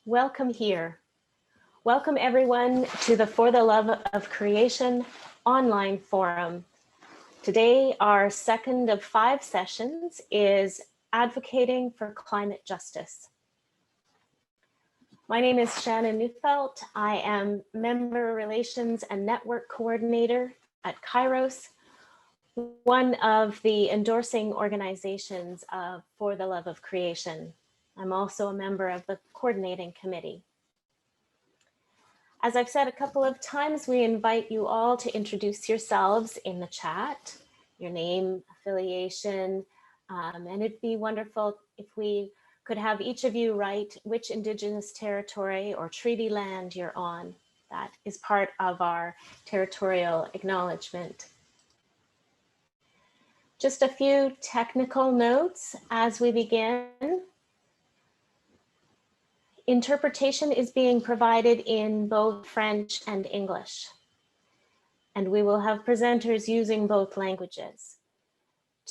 Welcome here. Welcome everyone to the For the Love of Creation online forum. Today, our second of 5 sessions is Advocating for Climate Justice. My name is Shannon Neufeld. I am Member Relations and Network Coordinator at Kairos, one of the endorsing organizations of For the Love of Creation. I'm also a member of the coordinating committee. As I've said a couple of times, we invite you all to introduce yourselves in the chat, your name, affiliation, and it'd be wonderful if we could have each of you write which Indigenous territory or treaty land you're on. That is part of our territorial acknowledgement. Just a few technical notes as we begin. Interpretation is being provided in both French and English, and we will have presenters using both languages.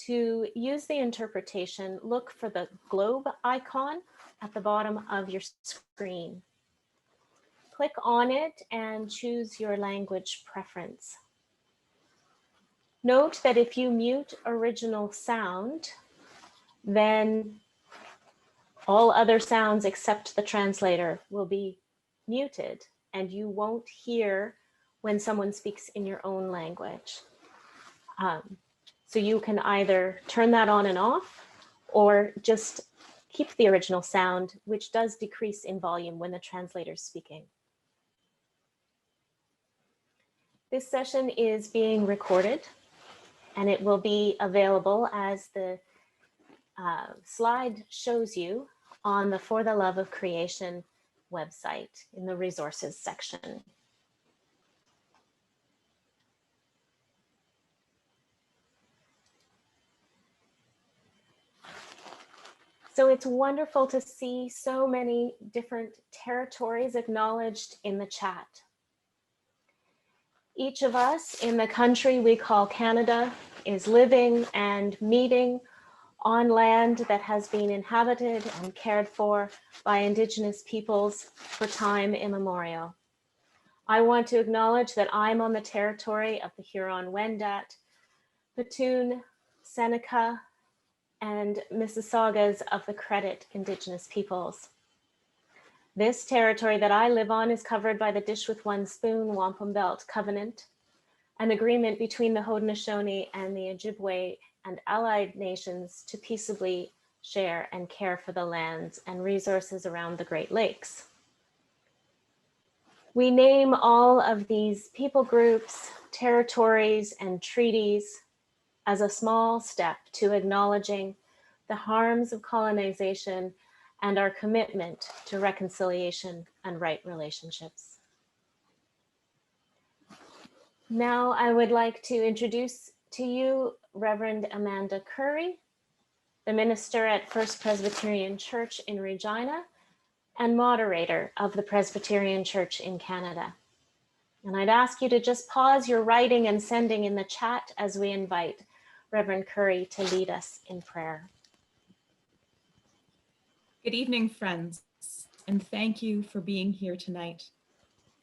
To use the interpretation, look for the globe icon at the bottom of your screen. Click on it and choose your language preference. Note that if you mute original sound, then all other sounds except the translator will be muted, and you won't hear when someone speaks in your own language. So you can either turn that on and off, or just keep the original sound, which does decrease in volume when the translator is speaking. This session is being recorded, and it will be available as the slide shows you on the For the Love of Creation website in the resources section. So it's wonderful to see so many different territories acknowledged in the chat. Each of us in the country we call Canada is living and meeting on land that has been inhabited and cared for by Indigenous peoples for time immemorial. I want to acknowledge that I'm on the territory of the Huron-Wendat, Petun, Seneca, and Mississaugas of the Credit Indigenous peoples. This territory that I live on is covered by the Dish with One Spoon Wampum Belt Covenant, an agreement between the Haudenosaunee and the Ojibwe and allied nations to peaceably share and care for the lands and resources around the Great Lakes. We name all of these people groups, territories, and treaties as a small step to acknowledging the harms of colonization and our commitment to reconciliation and right relationships. Now I would like to introduce to you Reverend Amanda Curry, the minister at First Presbyterian Church in Regina and moderator of the Presbyterian Church in Canada. And I'd ask you to just pause your writing and sending in the chat as we invite Reverend Curry to lead us in prayer. Good evening, friends, and thank you for being here tonight.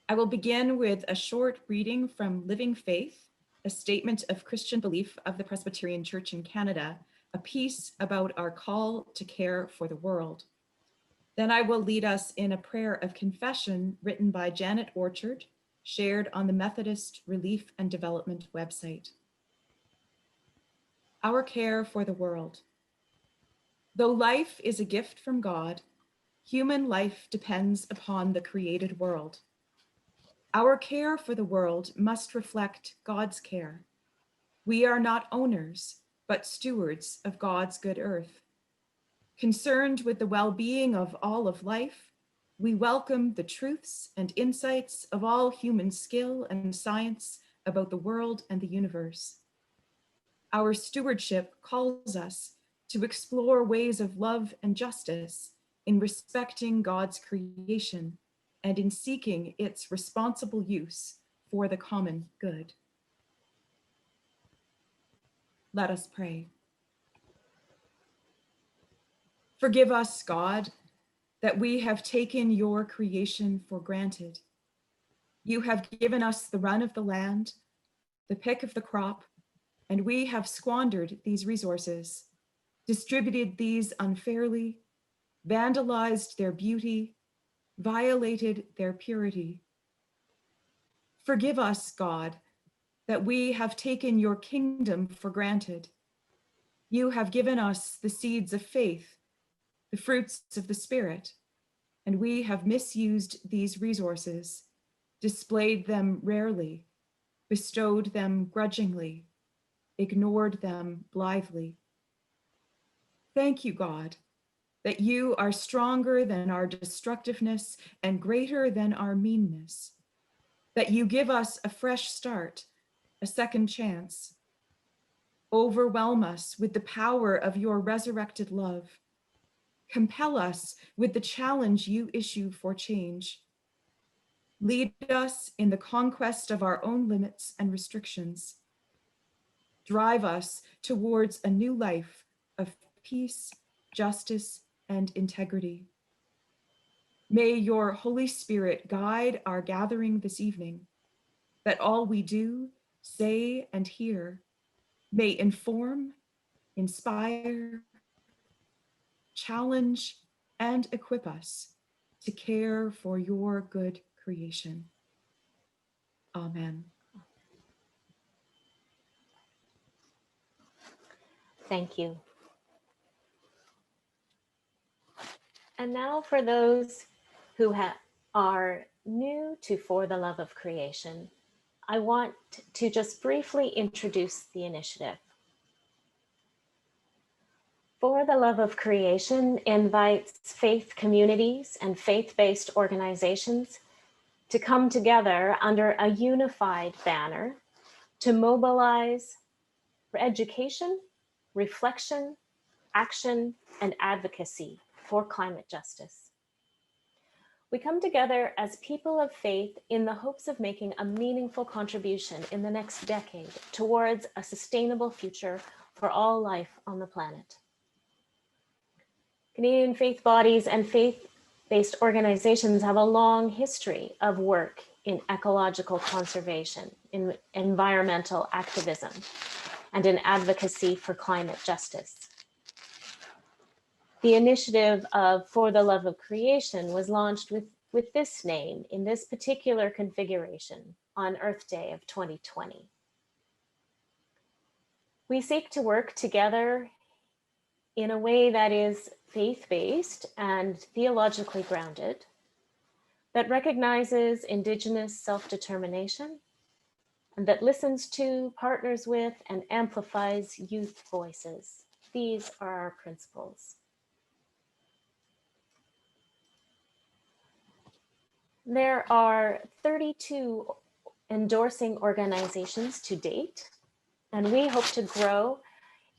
I will begin with a short reading from Living Faith, a statement of Christian belief of the Presbyterian Church in Canada, a piece about our call to care for the world. Then I will lead us in a prayer of confession written by Janet Orchard, shared on the Methodist Relief and Development website. Our care for the world. Though life is a gift from God, human life depends upon the created world. Our care for the world must reflect God's care. We are not owners, but stewards of God's good earth. Concerned with the well-being of all of life, we welcome the truths and insights of all human skill and science about the world and the universe. Our stewardship calls us to explore ways of love and justice in respecting God's creation and in seeking its responsible use for the common good. Let us pray. Forgive us, God, that we have taken your creation for granted. You have given us the run of the land, the pick of the crop, and we have squandered these resources, distributed these unfairly, vandalized their beauty, violated their purity. Forgive us, God, that we have taken your kingdom for granted. You have given us the seeds of faith, the fruits of the Spirit, and we have misused these resources, displayed them rarely, bestowed them grudgingly, ignored them blithely. Thank you, God, that you are stronger than our destructiveness and greater than our meanness, that you give us a fresh start, a second chance. Overwhelm us with the power of your resurrected love. Compel us with the challenge you issue for change. Lead us in the conquest of our own limits and restrictions. Drive us towards a new life of peace, justice, and integrity. May your Holy Spirit guide our gathering this evening, that all we do, say, and hear may inform, inspire, challenge, and equip us to care for your good creation. Amen. Thank you. And now for those who are new to For the Love of Creation, I want to just briefly introduce the initiative. For the Love of Creation invites faith communities and faith-based organizations to come together under a unified banner to mobilize for education, reflection, action, and advocacy for climate justice. We come together as people of faith in the hopes of making a meaningful contribution in the next decade towards a sustainable future for all life on the planet. Canadian faith bodies and faith-based organizations have a long history of work in ecological conservation, in environmental activism, and in advocacy for climate justice. The initiative of For the Love of Creation was launched with this name in this particular configuration on Earth Day of 2020. We seek to work together in a way that is faith-based and theologically grounded, that recognizes Indigenous self-determination, and that listens to, partners with, and amplifies youth voices. These are our principles. There are 32 endorsing organizations to date, and we hope to grow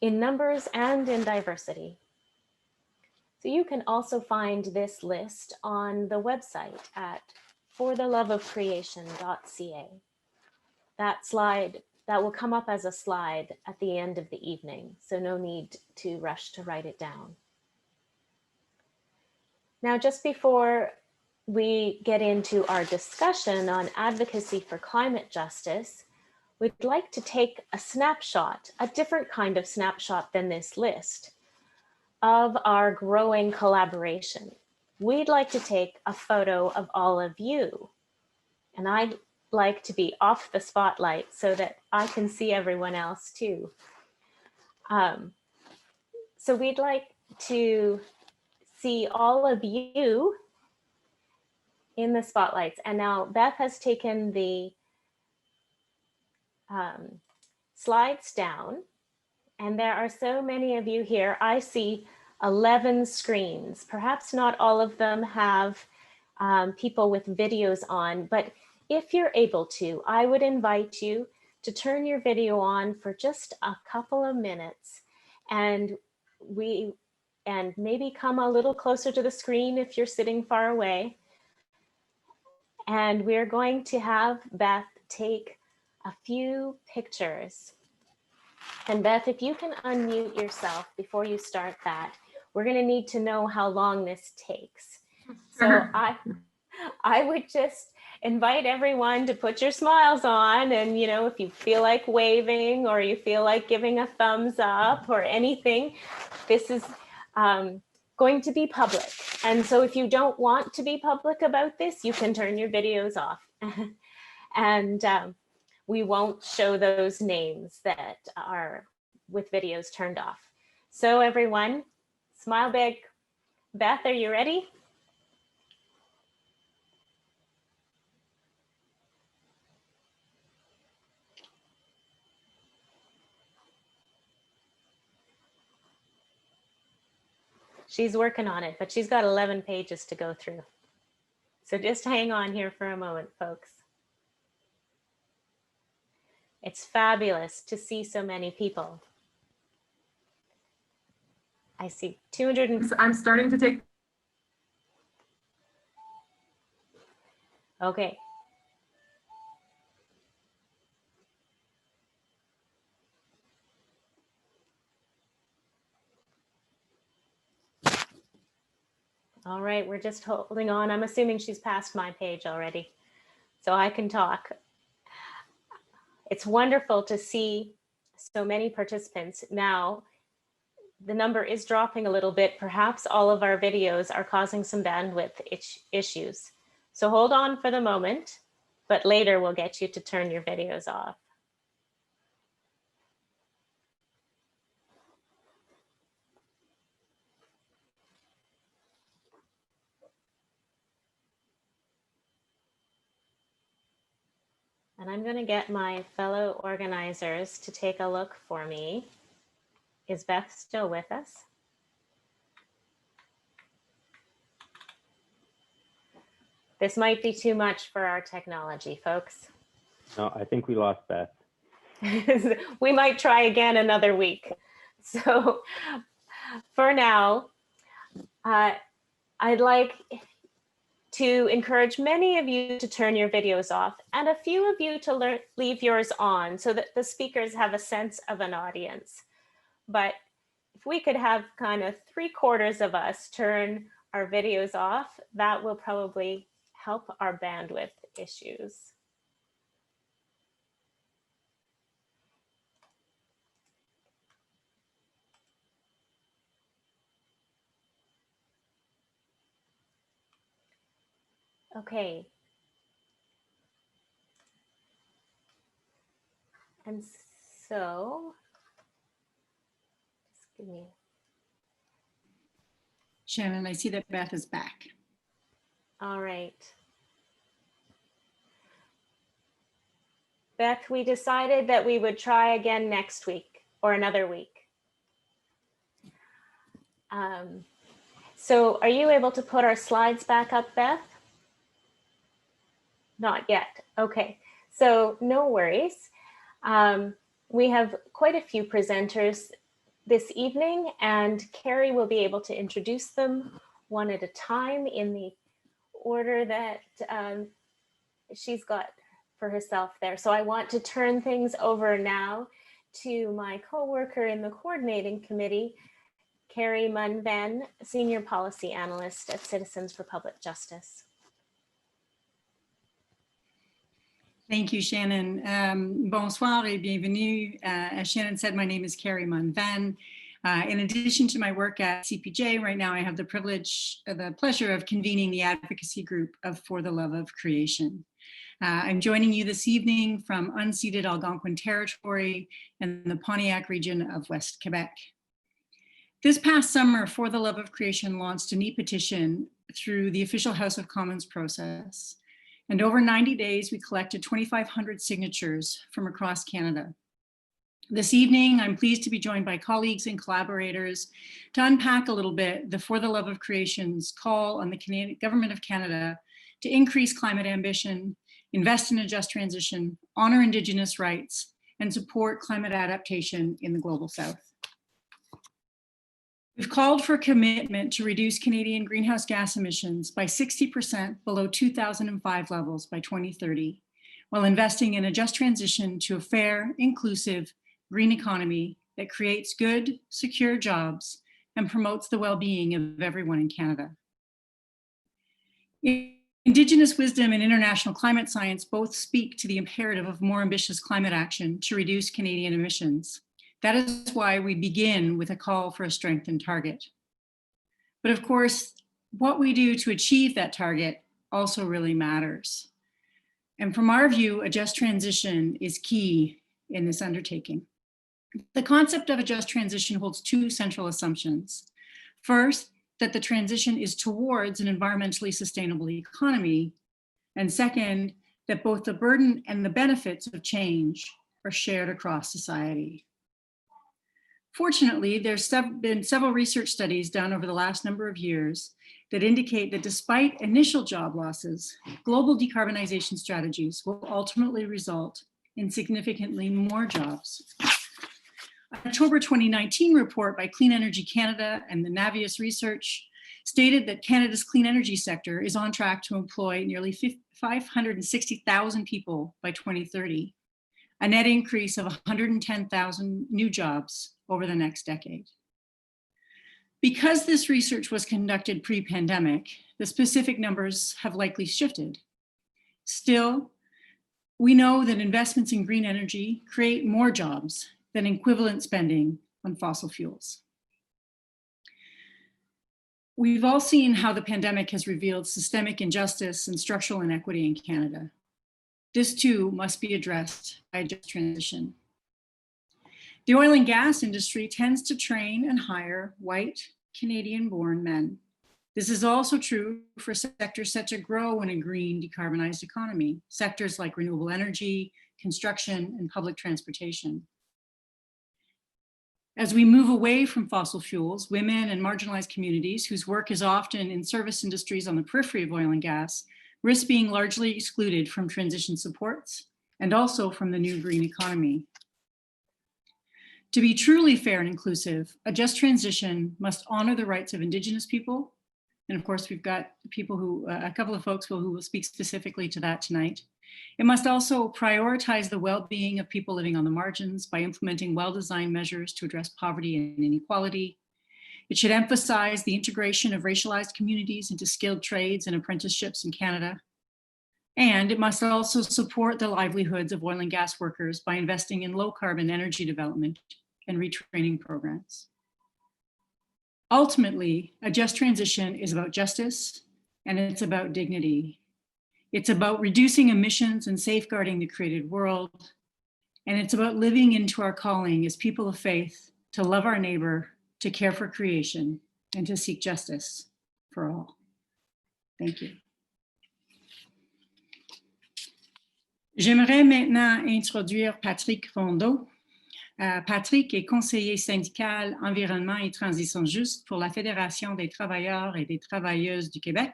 in numbers and in diversity. So you can also find this list on the website at fortheloveofcreation.ca. That slide, that will come up as a slide at the end of the evening, so no need to rush to write it down. Now, just before we get into our discussion on advocacy for climate justice, we'd like to take a snapshot, a different kind of snapshot than this list, of our growing collaboration. We'd like to take a photo of all of you, and I'd like to be off the spotlight so that I can see everyone else too. So we'd like to see all of you in the spotlights. And now Beth has taken the slides down, and there are so many of you here. I see 11 screens. Perhaps not all of them have people with videos on, but if you're able to, I would invite you to turn your video on for just a couple of minutes, and maybe come a little closer to the screen if you're sitting far away. And we're going to have Beth take a few pictures. And Beth, if you can unmute yourself before you start that, we're going to need to know how long this takes. So I would just invite everyone to put your smiles on, and if you feel like waving or you feel like giving a thumbs up or anything, this is going to be public. And so if you don't want to be public about this, you can turn your videos off. And we won't show those names that are with videos turned off. So everyone, smile big. Beth, are you ready? She's working on it, but she's got 11 pages to go through. So just hang on here for a moment, folks. It's fabulous to see so many people. I see 200. I'm starting to take. Okay. All right, we're just holding on. I'm assuming she's passed my page already, so I can talk. It's wonderful to see so many participants. Now, the number is dropping a little bit. Perhaps all of our videos are causing some bandwidth issues. So hold on for the moment, but later we'll get you to turn your videos off. And I'm going to get my fellow organizers to take a look for me. Is Beth still with us? This might be too much for our technology, folks. No, I think we lost Beth. We might try again another week. So for now, I'd like to encourage many of you to turn your videos off and a few of you to leave yours on so that the speakers have a sense of an audience. But if we could have kind of 3/4 of us turn our videos off, that will probably help our bandwidth issues. Okay. And so, just give me. Shannon, I see that Beth is back. All right. Beth, we decided that we would try again next week or another week. So are you able to put our slides back up, Beth? Not yet. Okay, so no worries. We have quite a few presenters this evening, and Carrie will be able to introduce them one at a time in the order that she's got for herself there. So I want to turn things over now to my co-worker in the coordinating committee, Carrie Munn-Venn, Senior Policy Analyst at Citizens for Public Justice. Thank you, Shannon. Bonsoir et bienvenue. As Shannon said, my name is Carrie Munn-Venn. In addition to my work at CPJ, right now I have the pleasure of convening the advocacy group of For the Love of Creation. I'm joining you this evening from unceded Algonquin territory in the Pontiac region of West Quebec. This past summer, For the Love of Creation launched an e-petition through the official House of Commons process. And over 90 days, we collected 2,500 signatures from across Canada. This evening, I'm pleased to be joined by colleagues and collaborators to unpack a little bit the For the Love of Creation's call on the Government of Canada to increase climate ambition, invest in a just transition, honor Indigenous rights, and support climate adaptation in the Global South. We've called for commitment to reduce Canadian greenhouse gas emissions by 60% below 2005 levels by 2030, while investing in a just transition to a fair, inclusive, green economy that creates good, secure jobs and promotes the well-being of everyone in Canada. Indigenous wisdom and international climate science both speak to the imperative of more ambitious climate action to reduce Canadian emissions. That is why we begin with a call for a strengthened target. But of course, what we do to achieve that target also really matters. And from our view, a just transition is key in this undertaking. The concept of a just transition holds two central assumptions. First, that the transition is towards an environmentally sustainable economy. And second, that both the burden and the benefits of change are shared across society. Fortunately, there's been several research studies done over the last number of years that indicate that despite initial job losses, global decarbonization strategies will ultimately result in significantly more jobs. An October 2019 report by Clean Energy Canada and the Navius Research stated that Canada's clean energy sector is on track to employ nearly 560,000 people by 2030, a net increase of 110,000 new jobs over the next decade. Because this research was conducted pre-pandemic, the specific numbers have likely shifted. Still, we know that investments in green energy create more jobs than equivalent spending on fossil fuels. We've all seen how the pandemic has revealed systemic injustice and structural inequity in Canada. This too must be addressed by a just transition. The oil and gas industry tends to train and hire white Canadian-born men. This is also true for sectors set to grow in a green, decarbonized economy, sectors like renewable energy, construction, and public transportation. As we move away from fossil fuels, women and marginalized communities whose work is often in service industries on the periphery of oil and gas risk being largely excluded from transition supports and also from the new green economy. To be truly fair and inclusive, a just transition must honor the rights of Indigenous people. And of course, we've got people who, a couple of folks who will speak specifically to that tonight. It must also prioritize the well-being of people living on the margins by implementing well-designed measures to address poverty and inequality. It should emphasize the integration of racialized communities into skilled trades and apprenticeships in Canada. And it must also support the livelihoods of oil and gas workers by investing in low-carbon energy development and retraining programs. Ultimately, a just transition is about justice and it's about dignity. It's about reducing emissions and safeguarding the created world. And it's about living into our calling as people of faith to love our neighbor, to care for creation, and to seek justice for all. Thank you. J'aimerais maintenant introduire Patrick Rondeau. Patrick est conseiller syndical environnement et transition juste pour la Fédération des travailleurs et des travailleuses du Québec.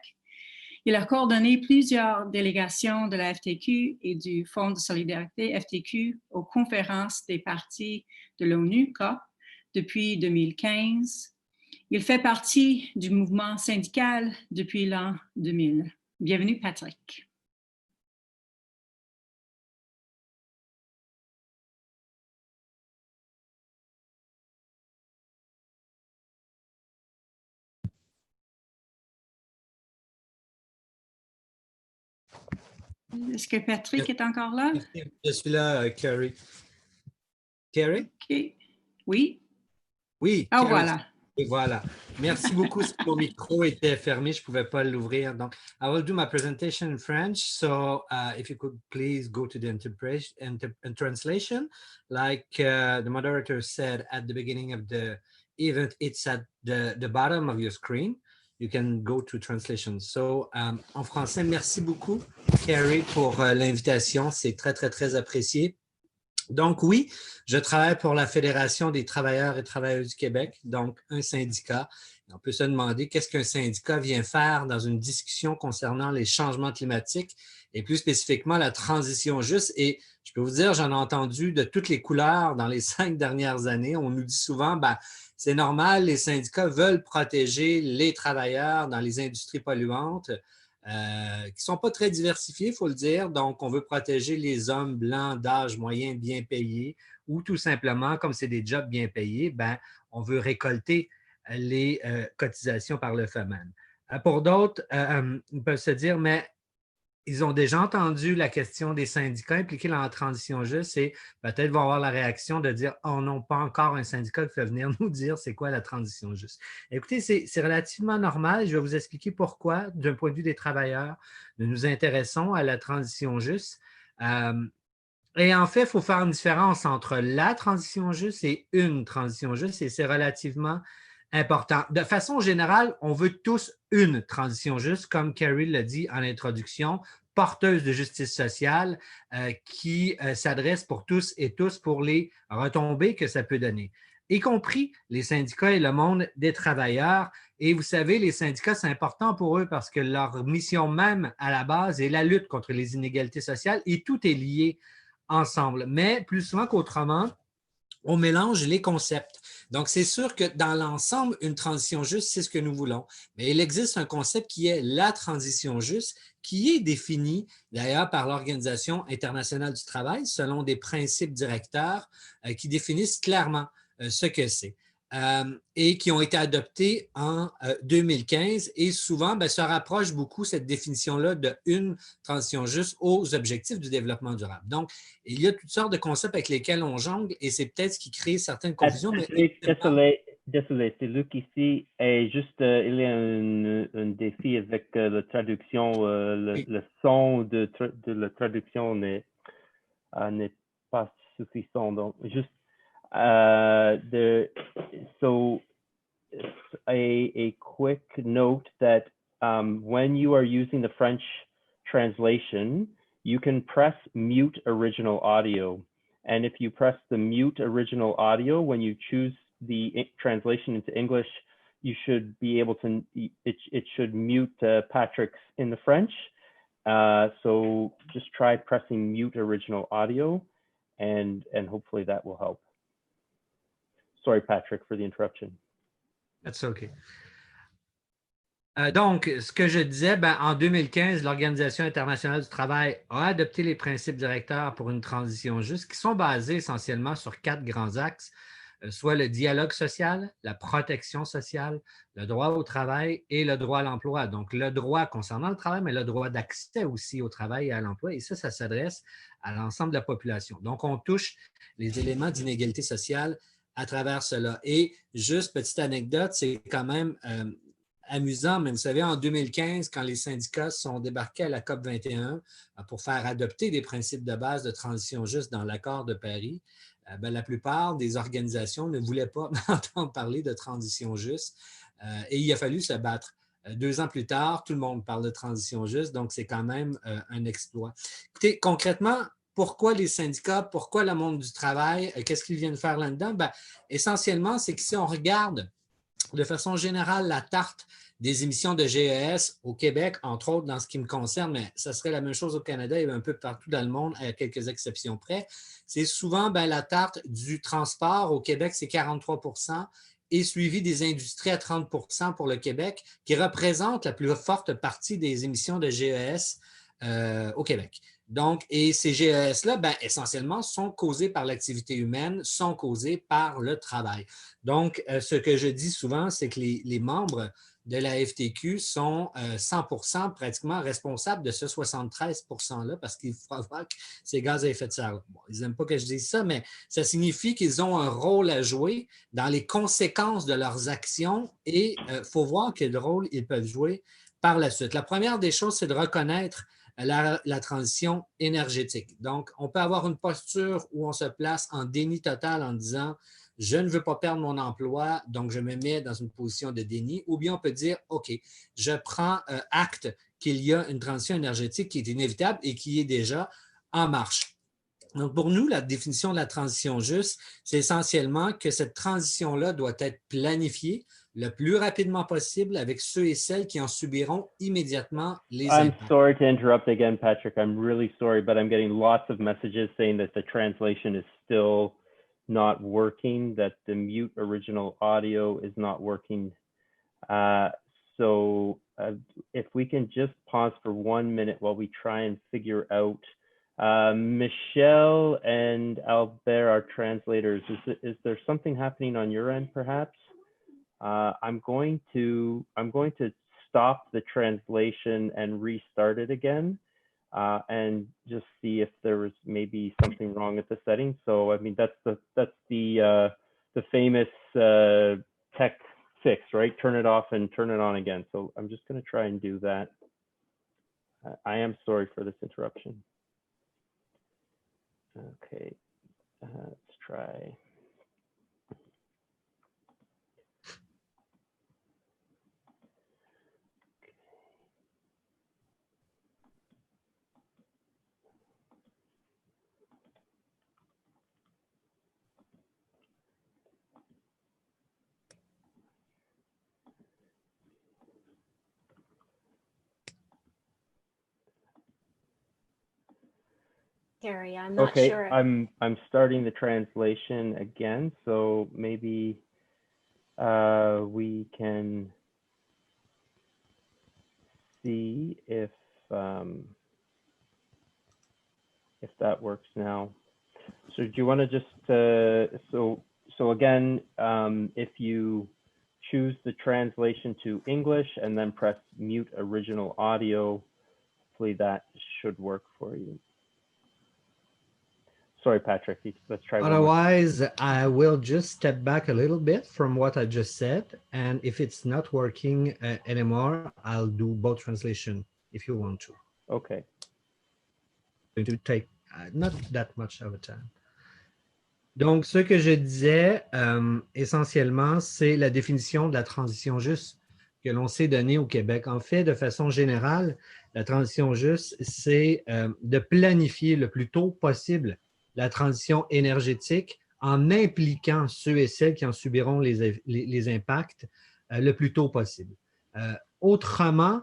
Il a coordonné plusieurs délégations de la FTQ et du Fonds de solidarité FTQ aux conférences des partis de l'ONU, COP, depuis 2015. Il fait partie du mouvement syndical depuis l'an 2000. Bienvenue, Patrick. Est-ce que Patrick est encore là? Je suis là, Carrie. Carrie? OK. Oui. Oui. Ah, Carrie. voilà. Et voilà. Merci beaucoup. Mon micro était fermé, je ne pouvais pas l'ouvrir. Donc, I will do my presentation in French. So, if you could please go to the translation. Like the moderator said at the beginning of the event, it's at the bottom of your screen. You can go to translation. So, en français, merci beaucoup, Carrie, pour l'invitation. C'est très, très, très apprécié. Donc, oui, je travaille pour la Fédération des travailleurs et travailleuses du Québec, donc un syndicat. On peut se demander qu'est-ce qu'un syndicat vient faire dans une discussion concernant les changements climatiques et plus spécifiquement la transition juste. Et je peux vous dire, j'en ai entendu de toutes les couleurs dans les 5 dernières années. On nous dit souvent, ben, c'est normal, les syndicats veulent protéger les travailleurs dans les industries polluantes qui ne sont pas très diversifiées, il faut le dire. Donc, on veut protéger les hommes blancs d'âge moyen bien payés ou tout simplement, comme c'est des jobs bien payés, ben, on veut récolter les cotisations par le FEMAN. Pour d'autres, ils peuvent se dire, mais ils ont déjà entendu la question des syndicats impliqués dans la transition juste et peut-être vont avoir la réaction de dire oh non, pas encore un syndicat qui fait venir nous dire c'est quoi la transition juste. Écoutez, c'est relativement normal. Je vais vous expliquer pourquoi, d'un point de vue des travailleurs, nous nous intéressons à la transition juste. Et en fait, il faut faire une différence entre la transition juste et une transition juste et c'est relativement important. De façon générale, on veut tous une transition juste, comme Carrie l'a dit en introduction, porteuse de justice sociale qui s'adresse pour tous et tous pour les retombées que ça peut donner, y compris les syndicats et le monde des travailleurs. Et vous savez, les syndicats, c'est important pour eux parce que leur mission même à la base est la lutte contre les inégalités sociales et tout est lié ensemble. Mais plus souvent qu'autrement, on mélange les concepts. Donc, c'est sûr que dans l'ensemble, une transition juste, c'est ce que nous voulons. Mais il existe un concept qui est la transition juste, qui est défini d'ailleurs par l'Organisation internationale du travail selon des principes directeurs qui définissent clairement ce que c'est. Et qui ont été adoptés en 2015 et souvent se rapproche beaucoup cette définition-là d'une transition juste aux objectifs du développement durable. Donc, il y a toutes sortes de concepts avec lesquels on jongle et c'est peut-être ce qui crée certaines confusions. Désolé, c'est Luc ici. Et juste, il y a un défi avec la traduction. Le son de la traduction n'est pas suffisant. Donc, juste, so a quick note that when you are using the French translation, you can press mute original audio. And if you press the mute original audio, when you choose the translation into English, you should be able to, it should mute Patrick's in the French. So just try pressing mute original audio and hopefully that will help. Sorry, Patrick, for the interruption. That's okay. Donc, ce que je disais, en 2015, l'Organisation internationale du travail a adopté les principes directeurs pour une transition juste qui sont basés essentiellement sur 4 grands axes, soit le dialogue social, la protection sociale, le droit au travail et le droit à l'emploi. Donc, le droit concernant le travail, mais le droit d'accès aussi au travail et à l'emploi. Et ça s'adresse à l'ensemble de la population. Donc, on touche les éléments d'inégalité sociale à travers cela. Et juste petite anecdote, c'est quand même amusant, mais vous savez, en 2015, quand les syndicats sont débarqués à la COP 21 pour faire adopter des principes de base de transition juste dans l'accord de Paris, la plupart des organisations ne voulaient pas entendre parler de transition juste et il a fallu se battre. 2 ans plus tard, tout le monde parle de transition juste, donc c'est quand même un exploit. Écoutez, concrètement, pourquoi les syndicats, pourquoi le monde du travail, qu'est-ce qu'ils viennent faire là-dedans? Essentiellement, c'est que si on regarde de façon générale la tarte des émissions de GES au Québec, entre autres dans ce qui me concerne, mais ça serait la même chose au Canada et un peu partout dans le monde, à quelques exceptions près. C'est souvent la tarte du transport au Québec, c'est 43 % et suivi des industries à 30 % pour le Québec, qui représente la plus forte partie des émissions de GES au Québec. Donc, et ces GES-là, essentiellement, sont causés par l'activité humaine, sont causés par le travail. Donc, ce que je dis souvent, c'est que les membres de la FTQ sont 100% pratiquement responsables de ce 73 %-là parce qu'ils provoquent ces gaz à effet de serre. Bon, ils n'aiment pas que je dise ça, mais ça signifie qu'ils ont un rôle à jouer dans les conséquences de leurs actions et il faut voir quel rôle ils peuvent jouer par la suite. La première des choses, c'est de reconnaître la transition énergétique. Donc, on peut avoir une posture où on se place en déni total en disant « je ne veux pas perdre mon emploi, donc je me mets dans une position de déni », ou bien on peut dire « OK, je prends acte qu'il y a une transition énergétique qui est inévitable et qui est déjà en marche ». Donc, pour nous, la définition de la transition juste, c'est essentiellement que cette transition-là doit être planifiée le plus rapidement possible avec ceux et celles qui en subiront immédiatement les impacts. I'm sorry to interrupt again, Patrick. I'm really sorry, but I'm getting lots of messages saying that the translation is still not working, that the mute original audio is not working. So if we can just pause for 1 minute while we try and figure out. Michelle and Albert are translators. Is there something happening on your end, perhaps? I'm going to stop the translation and restart it again, and just see if there was maybe something wrong with the settings. So I mean, that's the famous tech fix, right? Turn it off and turn it on again. So I'm just going to try and do that. I am sorry for this interruption. Okay, let's try. Gary, I'm not Okay, sure. I'm starting the translation again, so maybe we can see if that works now. So do you want to just so again, if you choose the translation to English and then press mute original audio, hopefully that should work for you. Sorry, Patrick, let's try one more. Otherwise, I will just step back a little bit from what I just said. And if it's not working anymore, I'll do both translation if you want to. Okay. It will take not that much of a time. Donc, ce que je disais, essentiellement, c'est la définition de la transition juste que l'on s'est donnée au Québec. En fait, de façon générale, la transition juste, c'est de planifier le plus tôt possible la transition énergétique en impliquant ceux et celles qui en subiront les impacts le plus tôt possible. Autrement,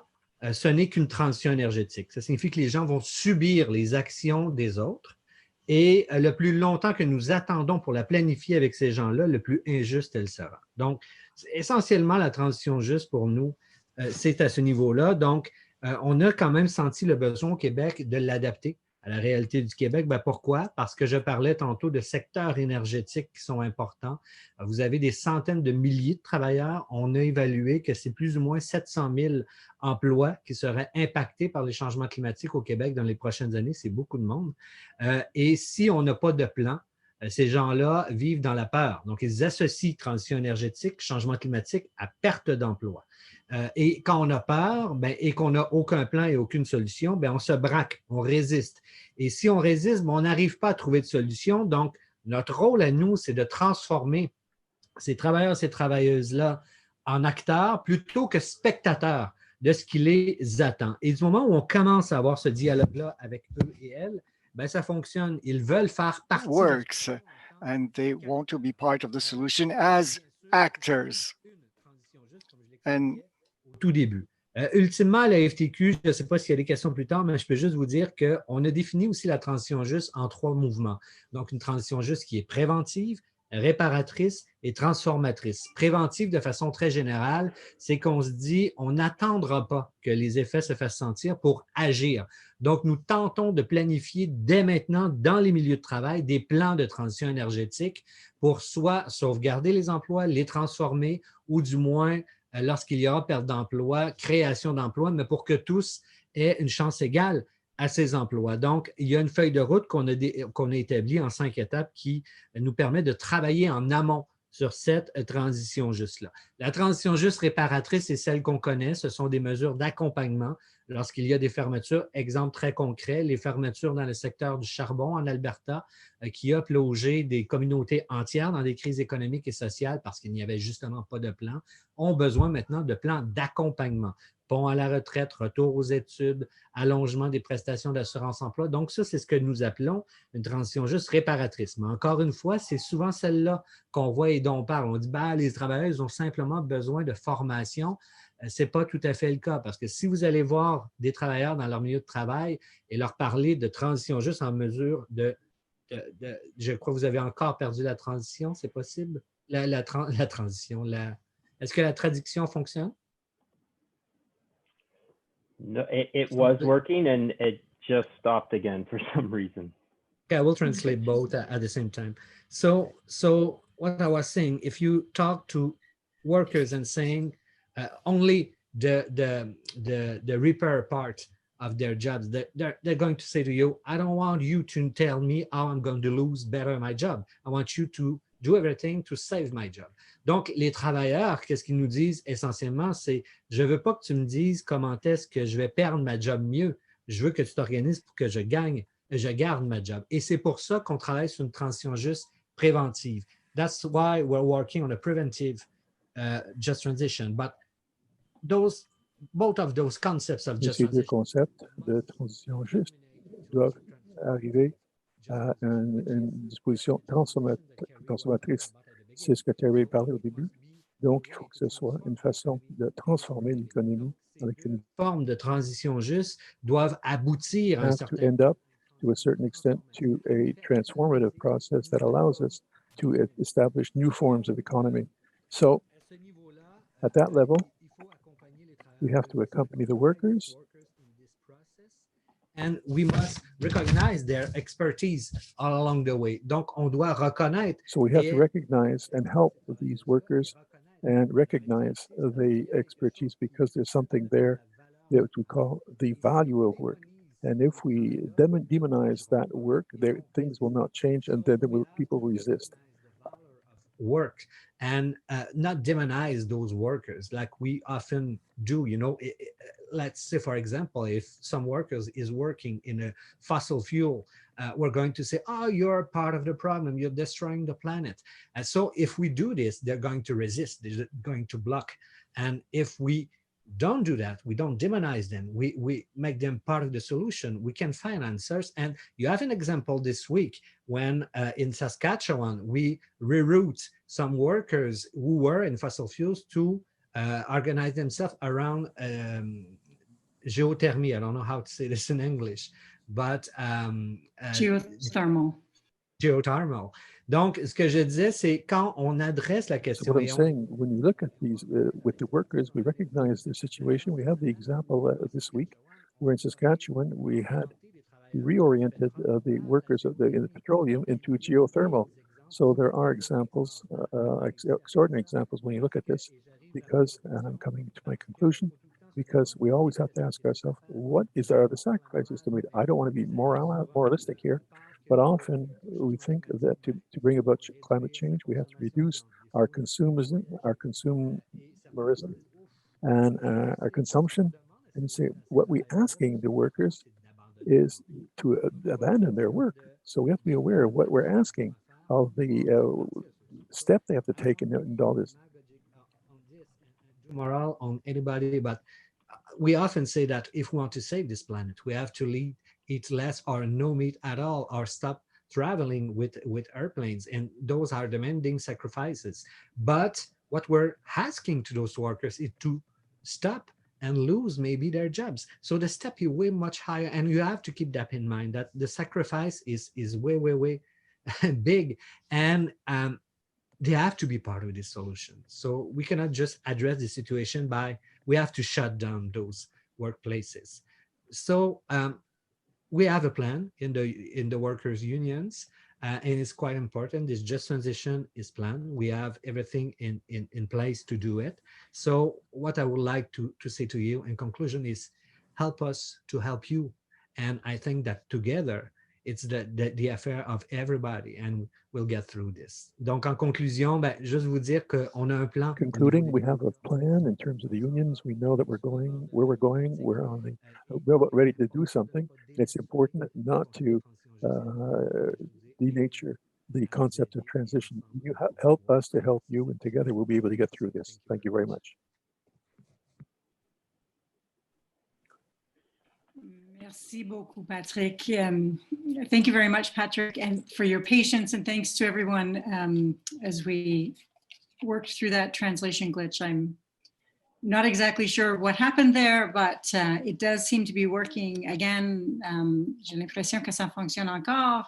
ce n'est qu'une transition énergétique. Ça signifie que les gens vont subir les actions des autres et le plus longtemps que nous attendons pour la planifier avec ces gens-là, le plus injuste elle sera. Donc, essentiellement, la transition juste pour nous, c'est à ce niveau-là. Donc, on a quand même senti le besoin au Québec de l'adapter à la réalité du Québec. Ben pourquoi? Parce que je parlais tantôt de secteurs énergétiques qui sont importants. Vous avez des centaines de milliers de travailleurs. On a évalué que c'est plus ou moins 700 000 emplois qui seraient impactés par les changements climatiques au Québec dans les prochaines années. C'est beaucoup de monde. Et si on n'a pas de plan, ces gens-là vivent dans la peur. Donc, ils associent transition énergétique, changement climatique à perte d'emploi. Et quand on a peur et qu'on n'a aucun plan et aucune solution, on se braque, on résiste. Et si on résiste, on n'arrive pas à trouver de solution. Donc, notre rôle à nous, c'est de transformer ces travailleurs, ces travailleuses-là en acteurs plutôt que spectateurs de ce qui les attend. Et du moment où on commence à avoir ce dialogue-là avec eux et elles, ça fonctionne. Ils veulent faire partie. Works, and they want to be part of the solution as actors. And au tout début. Ultimement, la FTQ, je ne sais pas s'il y a des questions plus tard, mais je peux juste vous dire qu'on a défini aussi la transition juste en 3 mouvements. Donc, une transition juste qui est préventive, réparatrice et transformatrice. Préventive, de façon très générale, c'est qu'on se dit, on n'attendra pas que les effets se fassent sentir pour agir. Donc, nous tentons de planifier dès maintenant, dans les milieux de travail, des plans de transition énergétique pour soit sauvegarder les emplois, les transformer ou du moins lorsqu'il y aura perte d'emploi, création d'emplois, mais pour que tous aient une chance égale à ces emplois. Donc, il y a une feuille de route qu'on a établie en 5 étapes qui nous permet de travailler en amont sur cette transition juste-là. La transition juste réparatrice, c'est celle qu'on connaît. Ce sont des mesures d'accompagnement lorsqu'il y a des fermetures. Exemple très concret, les fermetures dans le secteur du charbon en Alberta qui a plongé des communautés entières dans des crises économiques et sociales parce qu'il n'y avait justement pas de plan, ont besoin maintenant de plans d'accompagnement. Pont à la retraite, retour aux études, allongement des prestations d'assurance-emploi. Donc, ça, c'est ce que nous appelons une transition juste réparatrice. Mais encore une fois, c'est souvent celle-là qu'on voit et dont on parle. On dit, les travailleurs, ils ont simplement besoin de formation. Ce n'est pas tout à fait le cas parce que si vous allez voir des travailleurs dans leur milieu de travail et leur parler de transition juste en mesure je crois que vous avez encore perdu la transition, c'est possible? La transition, est-ce que la traduction fonctionne? No, it was working and it just stopped again for some reason. Okay, I will translate both at the same time. So what I was saying, if you talk to workers and saying only the repair part of their jobs. They're going to say to you, I don't want you to tell me how I'm going to lose better my job. I want you to do everything to save my job. Donc, les travailleurs, qu'est-ce qu'ils nous disent essentiellement, c'est je veux pas que tu me dises comment est-ce que je vais perdre ma job mieux. Je veux que tu t'organises pour que je garde ma job. Et c'est pour ça qu'on travaille sur une transition juste préventive. That's why we're working on a preventive just transition. But both of those concepts of just Ces deux transition concepts de transition juste doivent arriver à une disposition transformatrice. C'est ce que Terry parlait au début. Donc, il faut que ce soit une façon de transformer l'économie avec une forme de transition juste doivent aboutir à un have to certain end up to a certain extent to a transformative process that allows us to establish new forms of economy. So at that level, we have to accompany the workers and we must recognize their expertise all along the way. Donc, on doit reconnaître. So we have to recognize and help these workers and recognize the expertise because there's something there that we call the value of work. And if we demonize that work, things will not change, and then people resist. Work and not demonize those workers like we often do. You know, let's say, for example, if some workers is working in a fossil fuel, we're going to say, oh, you're part of the problem, you're destroying the planet. And so if we do this, they're going to resist, they're going to block. And if we don't do that, we don't demonize them, we make them part of the solution, we can find answers. And you have an example this week when in Saskatchewan, we reroute some workers who were in fossil fuels to organize themselves around geothermy. I don't know how to say this in English, but geothermal. Donc, ce que je disais, c'est quand on adresse la question. So what I'm saying, when you look at these with the workers, we recognize their situation. We have the example this week where in Saskatchewan, we reoriented the workers in the petroleum into geothermal. So there are examples, extraordinary examples when you look at this, because, and I'm coming to my conclusion, because we always have to ask ourselves, what are the sacrifices to make? I don't want to be moralistic here, but often we think that to bring about climate change, we have to reduce our consumerism and our consumption, and say what we're asking the workers is to abandon their work. So we have to be aware of what we're asking of the step they have to take in all this. Moral on anybody, but we often say that if we want to save this planet, we have to eat less or no meat at all, or stop traveling with airplanes, and those are demanding sacrifices. But what we're asking to those workers is to stop and lose maybe their jobs. So the step is way much higher, and you have to keep that in mind, that the sacrifice is way big, and they have to be part of this solution. So we cannot just address the situation we have to shut down those workplaces. So we have a plan in the workers' unions, and it's quite important. This just transition is planned. We have everything in place to do it. So what I would like to say to you in conclusion is help us to help you. And I think that together, it's the affair of everybody, and we'll get through this. Donc, en conclusion, juste vous dire qu'on a un plan. Concluding, we have a plan in terms of the unions. We know that we're going where we're going. We're ready to do something. It's important not to denature the concept of transition. You help us to help you, and together we'll be able to get through this. Thank you very much. Merci beaucoup, Patrick. Thank you very much, Patrick, and for your patience, and thanks to everyone as we worked through that translation glitch. I'm not exactly sure what happened there, but it does seem to be working again. J'ai l'impression que ça fonctionne encore.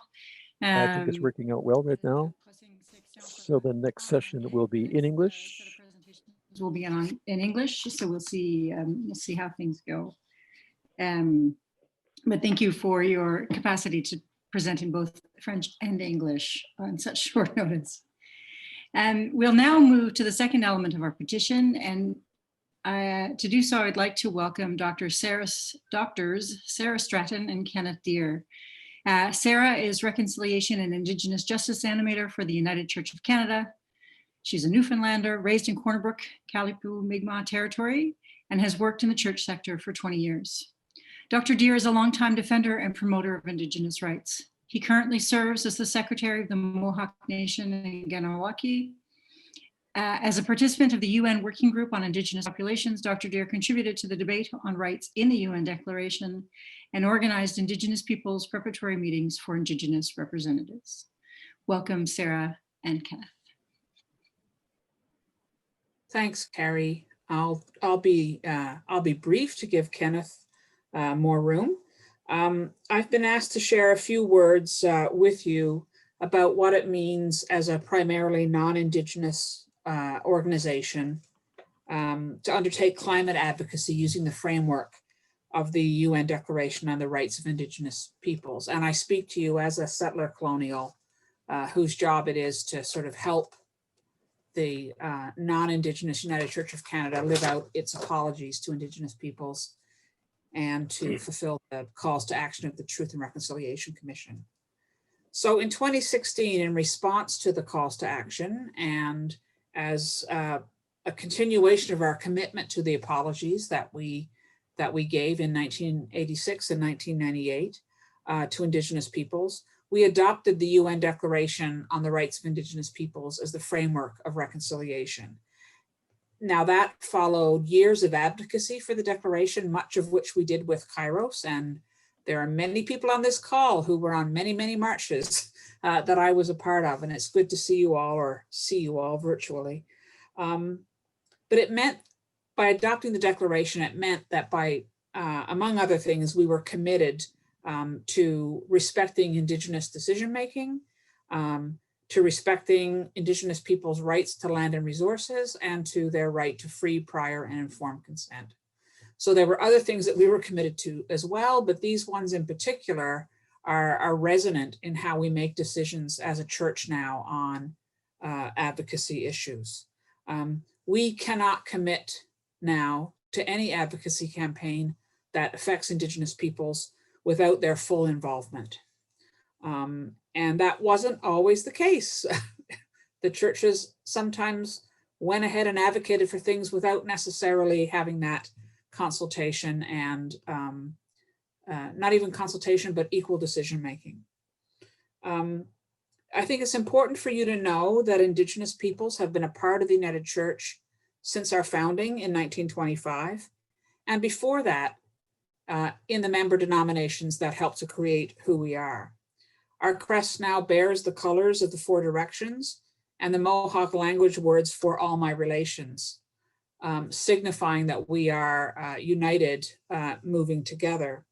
I think it's working out well right now. So the next session will be in English. Will be in English, so we'll see how things go. But thank you for your capacity to present in both French and English on such short notice. And we'll now move to the second element of our petition, and To do so, I'd like to welcome doctors Sarah Stratton and Kenneth Deere. Sarah is Reconciliation and Indigenous Justice Animator for the United Church of Canada. She's a Newfoundlander raised in Corner Brook, Kalipu, Mi'kmaq territory, and has worked in the church sector for 20 years. Dr. Deere is a longtime defender and promoter of Indigenous rights. He currently serves as the Secretary of the Mohawk Nation in Ganawaki. As a participant of the UN Working Group on Indigenous Populations, Dr. Deere contributed to the debate on rights in the UN Declaration and organized Indigenous peoples preparatory meetings for Indigenous representatives. Welcome, Sarah and Kenneth. Thanks, Carrie. I'll be brief to give Kenneth more room. I've been asked to share a few words with you about what it means as a primarily non-Indigenous organization to undertake climate advocacy using the framework of the UN Declaration on the Rights of Indigenous Peoples. And I speak to you as a settler colonial whose job it is to sort of help the non-Indigenous United Church of Canada live out its apologies to Indigenous peoples and to fulfill the calls to action of the Truth and Reconciliation Commission. So in 2016, in response to the calls to action and as a continuation of our commitment to the apologies that we gave in 1986 and 1998 to Indigenous peoples, we adopted the UN Declaration on the Rights of Indigenous Peoples as the framework of reconciliation. Now that followed years of advocacy for the declaration, much of which we did with Kairos, and there are many people on this call who were on many, many marches that I was a part of, and it's good to see you all or see you all virtually. But it meant, by adopting the declaration, it meant that by, among other things, we were committed to respecting Indigenous decision-making, to respecting Indigenous people's rights to land and resources, and to their right to free, prior, and informed consent. So there were other things that we were committed to as well, but these ones in particular are resonant in how we make decisions as a church now on advocacy issues. We cannot commit now to any advocacy campaign that affects Indigenous peoples without their full involvement. And that wasn't always the case. The churches sometimes went ahead and advocated for things without necessarily having that consultation and not even consultation, but equal decision-making. I think it's important for you to know that Indigenous peoples have been a part of the United Church since our founding in 1925. And before that, in the member denominations that helped to create who we are. Our crest now bears the colors of the Four Directions and the Mohawk language words "for all my relations," signifying that we are united, moving together.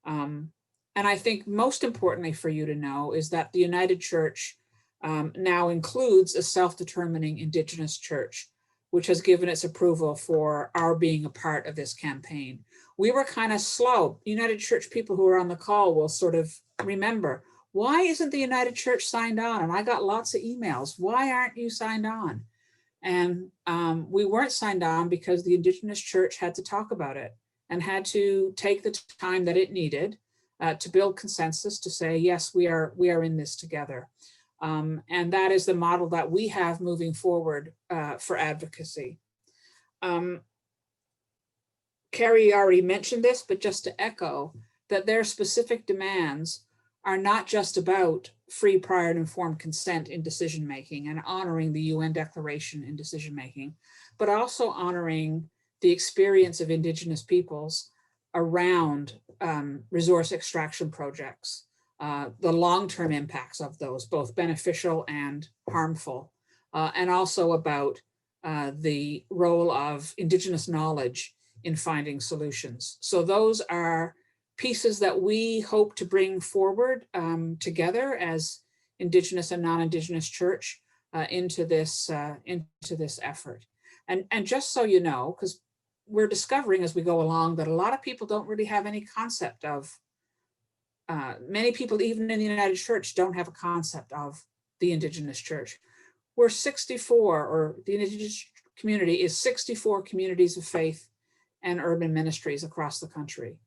And I think most importantly for you to know is that the United Church now includes a self-determining Indigenous church, which has given its approval for our being a part of this campaign. We were kind of slow. United Church people who are on the call will sort of remember, why isn't the United Church signed on? And I got lots of emails. Why aren't you signed on? And we weren't signed on because the Indigenous Church had to talk about it and had to take the time that it needed to build consensus to say, yes, we are in this together. And that is the model that we have moving forward for advocacy. Carrie already mentioned this, but just to echo that their specific demands are not just about free, prior, and informed consent in decision-making and honoring the UN Declaration in decision-making, but also honoring the experience of Indigenous peoples around resource extraction projects, the long-term impacts of those, both beneficial and harmful, and also about the role of Indigenous knowledge in finding solutions. So those are pieces that we hope to bring forward together as Indigenous and non-Indigenous church into this effort. And just so you know, because we're discovering as we go along that a lot of people don't really have any concept of, many people even in the United Church don't have a concept of the Indigenous church. We're 64, or the community is 64 communities of faith and urban ministries across the country.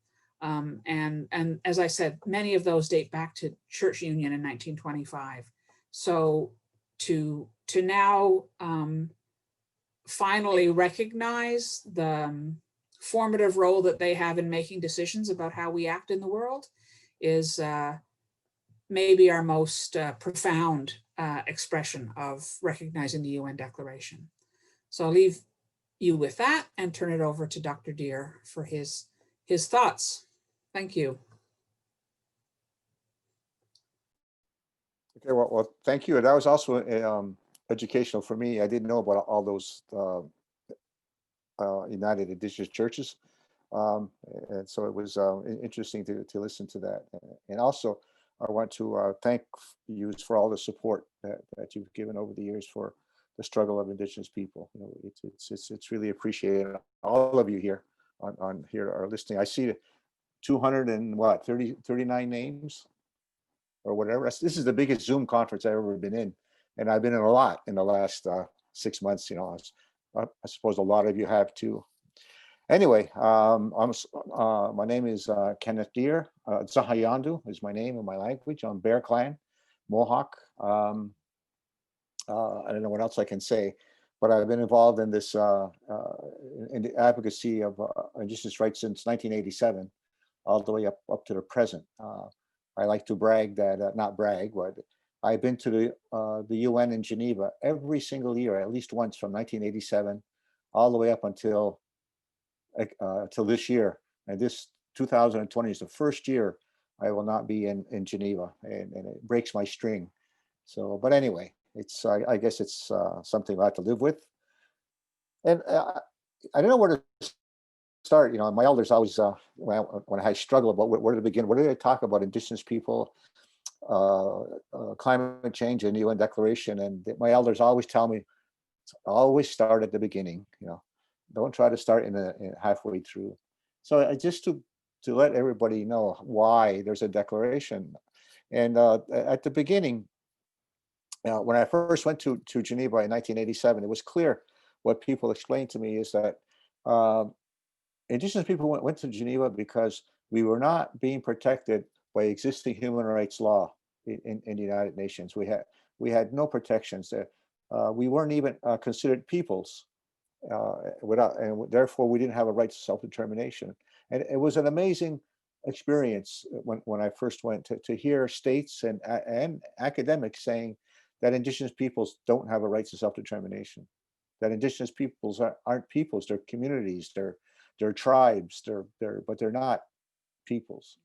And as I said, many of those date back to church union in 1925. So to now finally recognize the formative role that they have in making decisions about how we act in the world is maybe our most profound expression of recognizing the UN Declaration. So I'll leave you with that and turn it over to Dr. Deer for his thoughts. Thank you. Okay, well, thank you. That was also educational for me. I didn't know about all those United Indigenous Churches. And so it was interesting to listen to that. And also, I want to thank you for all the support that you've given over the years for the struggle of Indigenous people. You know, it's really appreciated. All of you here on here are listening. I see 39 names or whatever. This is the biggest Zoom conference I've ever been in, and I've been in a lot in the last 6 months. You know, I suppose a lot of you have too. Anyway, my name is Kenneth Deer. Tsahayandu is my name in my language. I'm Bear Clan, Mohawk. I don't know what else I can say, but I've been involved in this in the advocacy of Indigenous rights since 1987, all the way up to the present. I like to brag that, not brag, but I've been to the UN in Geneva every single year, at least once, from 1987 all the way up until this year. And this 2020 is the first year I will not be in Geneva, and it breaks my string. So, but anyway, I guess it's something I have to live with. And I don't know where to start. You know, my elders always, when I struggle about where to begin, where do they talk about Indigenous people, climate change, and the UN Declaration? And my elders always tell me, always start at the beginning. You know, don't try to start in halfway through. So just to let everybody know why there's a declaration. And at the beginning, when I first went to Geneva in 1987, it was clear. What people explained to me is that Indigenous people went to Geneva because we were not being protected by existing human rights law in the United Nations. We had no protections there. We weren't even considered peoples, and therefore we didn't have a right to self-determination. And it was an amazing experience when I first went to hear states and academics saying that Indigenous peoples don't have a right to self-determination, that Indigenous peoples aren't peoples, they're communities, they're tribes, but they're not peoples.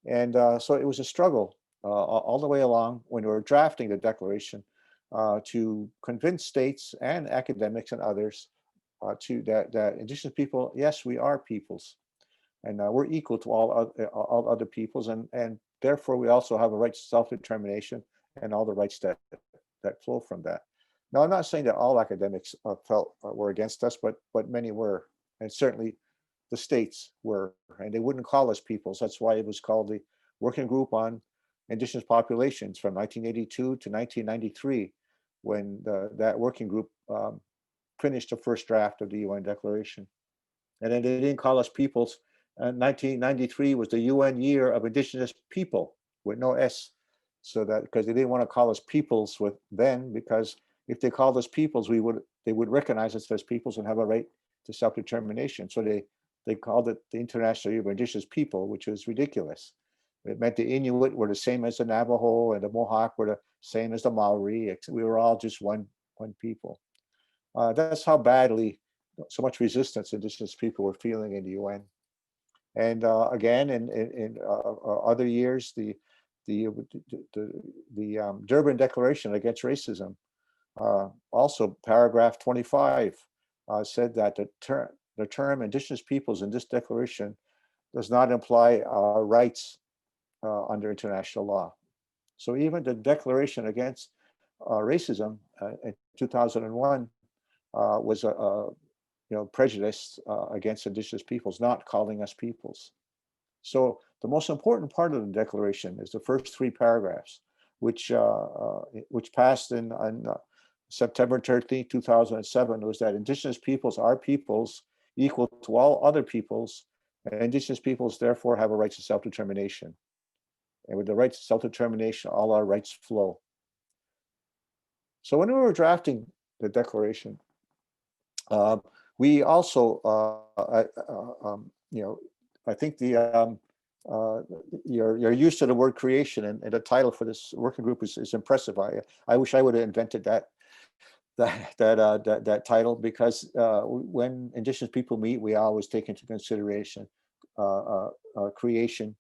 And so it was a struggle all the way along when we were drafting the declaration to convince states and academics and others that Indigenous people, yes, we are peoples, and we're equal to all other peoples, and therefore we also have a right to self-determination and all the rights that flow from that. Now, I'm not saying that all academics were against us, but many were, and certainly the states were, and they wouldn't call us peoples. That's why it was called the Working Group on Indigenous Populations from 1982 to 1993, when that working group finished the first draft of the UN Declaration. And then they didn't call us peoples. 1993 was the UN Year of Indigenous People with no S. So that, because they didn't want to call us peoples because if they called us peoples, they would recognize us as peoples and have a right to self-determination. So they called it the International Year of Indigenous People, which was ridiculous. It meant the Inuit were the same as the Navajo, and the Mohawk were the same as the Maori. We were all just one people. That's how badly, so much resistance Indigenous people were feeling in the UN. And again, in other years, the Durban Declaration Against Racism, also paragraph 25, said that the term Indigenous peoples in this declaration does not imply rights under international law. So even the Declaration Against Racism in 2001 was prejudice against Indigenous peoples, not calling us peoples. So the most important part of the declaration is the first three paragraphs, which passed in September 13, 2007, was that Indigenous peoples are peoples equal to all other peoples, and Indigenous peoples therefore have a right to self-determination. And with the right to self-determination, all our rights flow. So when we were drafting the declaration, we also, I think you're used to the word creation, and the title for this working group is impressive. I wish I would have invented that title, because when Indigenous people meet, we always take into consideration creation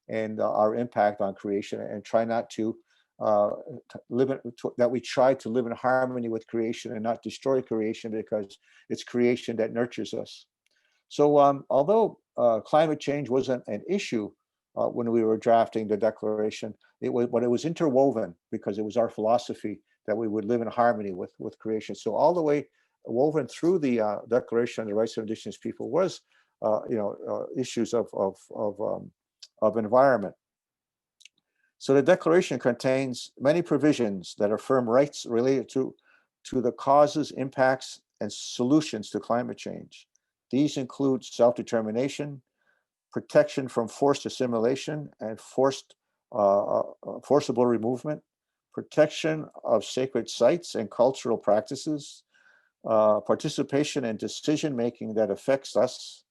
and our impact on creation, and try not to that we try to live in harmony with creation and not destroy creation, because it's creation that nurtures us. So although climate change wasn't an issue when we were drafting the declaration, it was interwoven, because it was our philosophy that we would live in harmony with creation. So all the way woven through the Declaration on the Rights of Indigenous People was issues of environment. So the Declaration contains many provisions that affirm rights related to the causes, impacts, and solutions to climate change. These include self-determination, protection from forced assimilation and forcible removement, protection of sacred sites and cultural practices, participation in decision-making that affects us,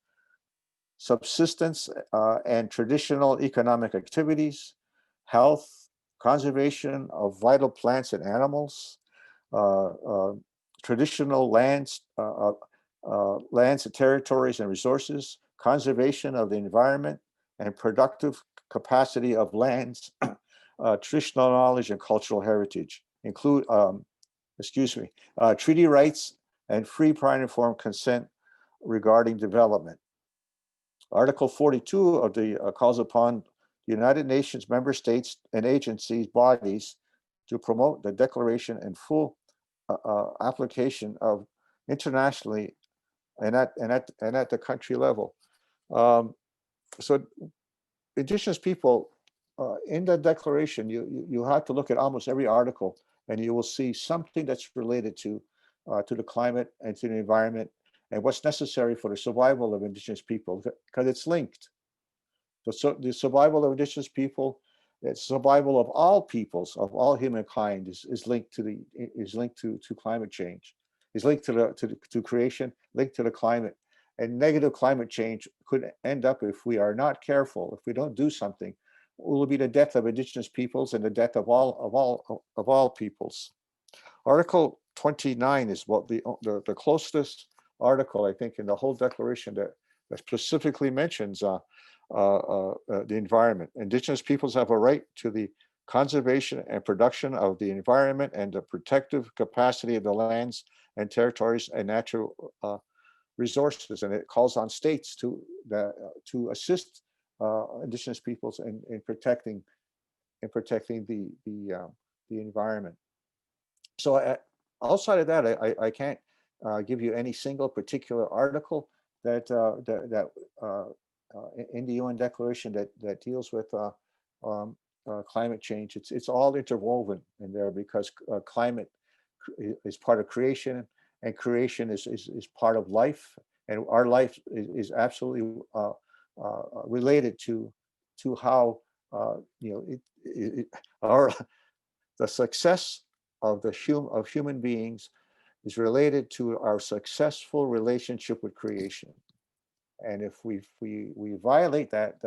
subsistence and traditional economic activities, health, conservation of vital plants and animals, traditional lands, territories, and resources, conservation of the environment, and productive capacity of lands, traditional knowledge and cultural heritage, include, treaty rights and free, prior, and informed consent regarding development. Article 42 of the calls upon the United Nations member states and agencies, bodies, to promote the declaration in full application of internationally and at the country level. So Indigenous people in the declaration, you have to look at almost every article, and you will see something that's related to the climate and to the environment, and what's necessary for the survival of Indigenous people, because it's linked. So the survival of Indigenous people, the survival of all peoples, of all humankind, is linked to climate change, is linked to creation, linked to the climate. And negative climate change could end up, if we are not careful, if we don't do something, will be the death of Indigenous peoples and the death of all peoples. Article 29 is what the closest article, I think, in the whole declaration that specifically mentions the environment. Indigenous peoples have a right to the conservation and production of the environment and the protective capacity of the lands and territories and natural resources, and it calls on states to assist Indigenous peoples in protecting the environment. So outside of that, I can't give you any single particular article that in the UN Declaration that deals with climate change. It's all interwoven in there, because climate is part of creation, and creation is part of life, and our life is absolutely related to how the success of human beings is related to our successful relationship with creation. And if we violate that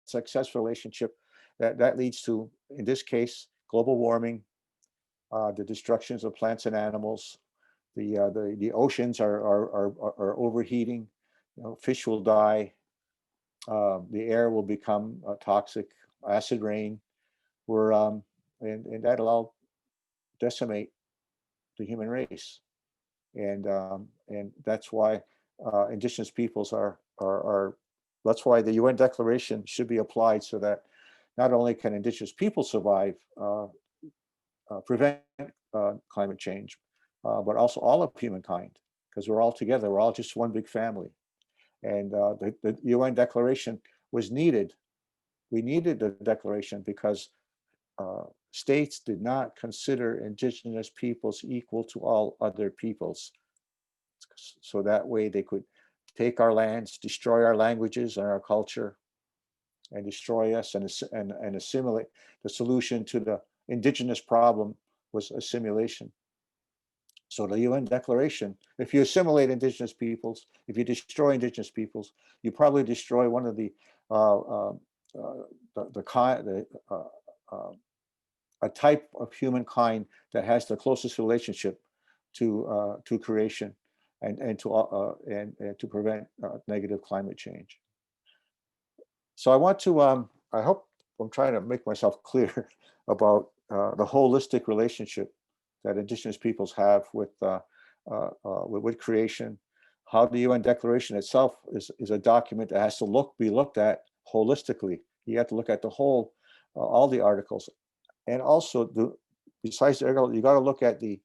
successful relationship, that leads to, in this case, global warming, the destructions of plants and animals, the oceans are overheating, fish will die, the air will become toxic, acid rain, and that'll all decimate the human race, and that's why Indigenous peoples are that's why the UN Declaration should be applied, so that not only can Indigenous people survive, prevent climate change, but also all of humankind, because we're all together. We're all just one big family. And the UN Declaration was needed. We needed the declaration because states did not consider indigenous peoples equal to all other peoples. So that way they could take our lands, destroy our languages and our culture, and destroy us and assimilate. The solution to the indigenous problem was assimilation. So the UN Declaration, if you assimilate indigenous peoples, if you destroy indigenous peoples, you probably destroy one of a type of humankind that has the closest relationship to creation and to prevent negative climate change. So I want to, I hope I'm trying to make myself clear about the holistic relationship that indigenous peoples have with creation. How the UN Declaration itself is a document that has to be looked at holistically. You have to look at the whole, all the articles, and also besides the article, you got to look at the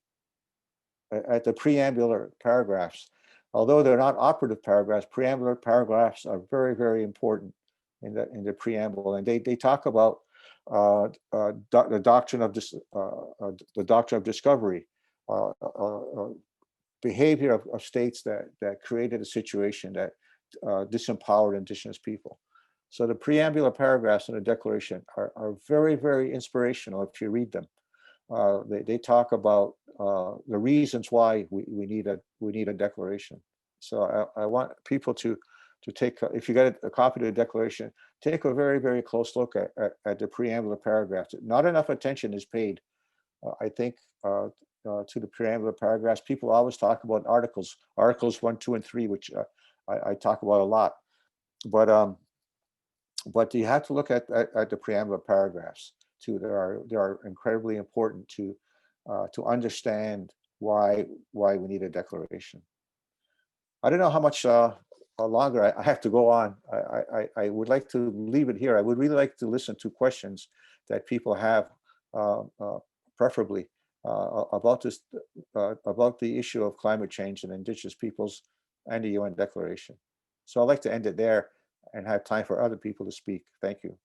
preambular paragraphs. Although they're not operative paragraphs, preambular paragraphs are very, very important in the preamble, and they talk about the doctrine of discovery, behavior of states that created a situation that disempowered indigenous people. So the preambular paragraphs in the Declaration are very, very inspirational if you read them. They talk about the reasons why we need a declaration. So I want people to take, if you get a copy of the Declaration, take a very, very close look at the preambular paragraphs. Not enough attention is paid, I think, to the preambular paragraphs. People always talk about articles 1, 2, and 3, which I talk about a lot. But you have to look at the preambular paragraphs too. They are incredibly important to understand why we need a declaration. I don't know how much longer I have to go on. I would like to leave it here. I would really like to listen to questions that people have, preferably about this, about the issue of climate change and indigenous peoples and the UN Declaration. So I'd like to end it there and have time for other people to speak. Thank you.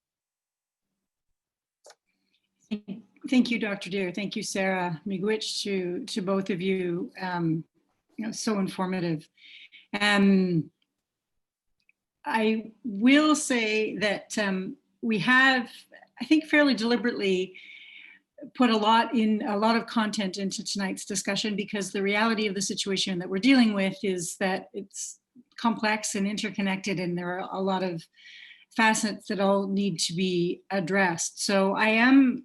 Thank you, Dr. Deer. Thank you, Sarah Miigwech, to both of you. So informative. I will say that we have, I think, fairly deliberately put a lot of content into tonight's discussion, because the reality of the situation that we're dealing with is that it's complex and interconnected, and there are a lot of facets that all need to be addressed. So I am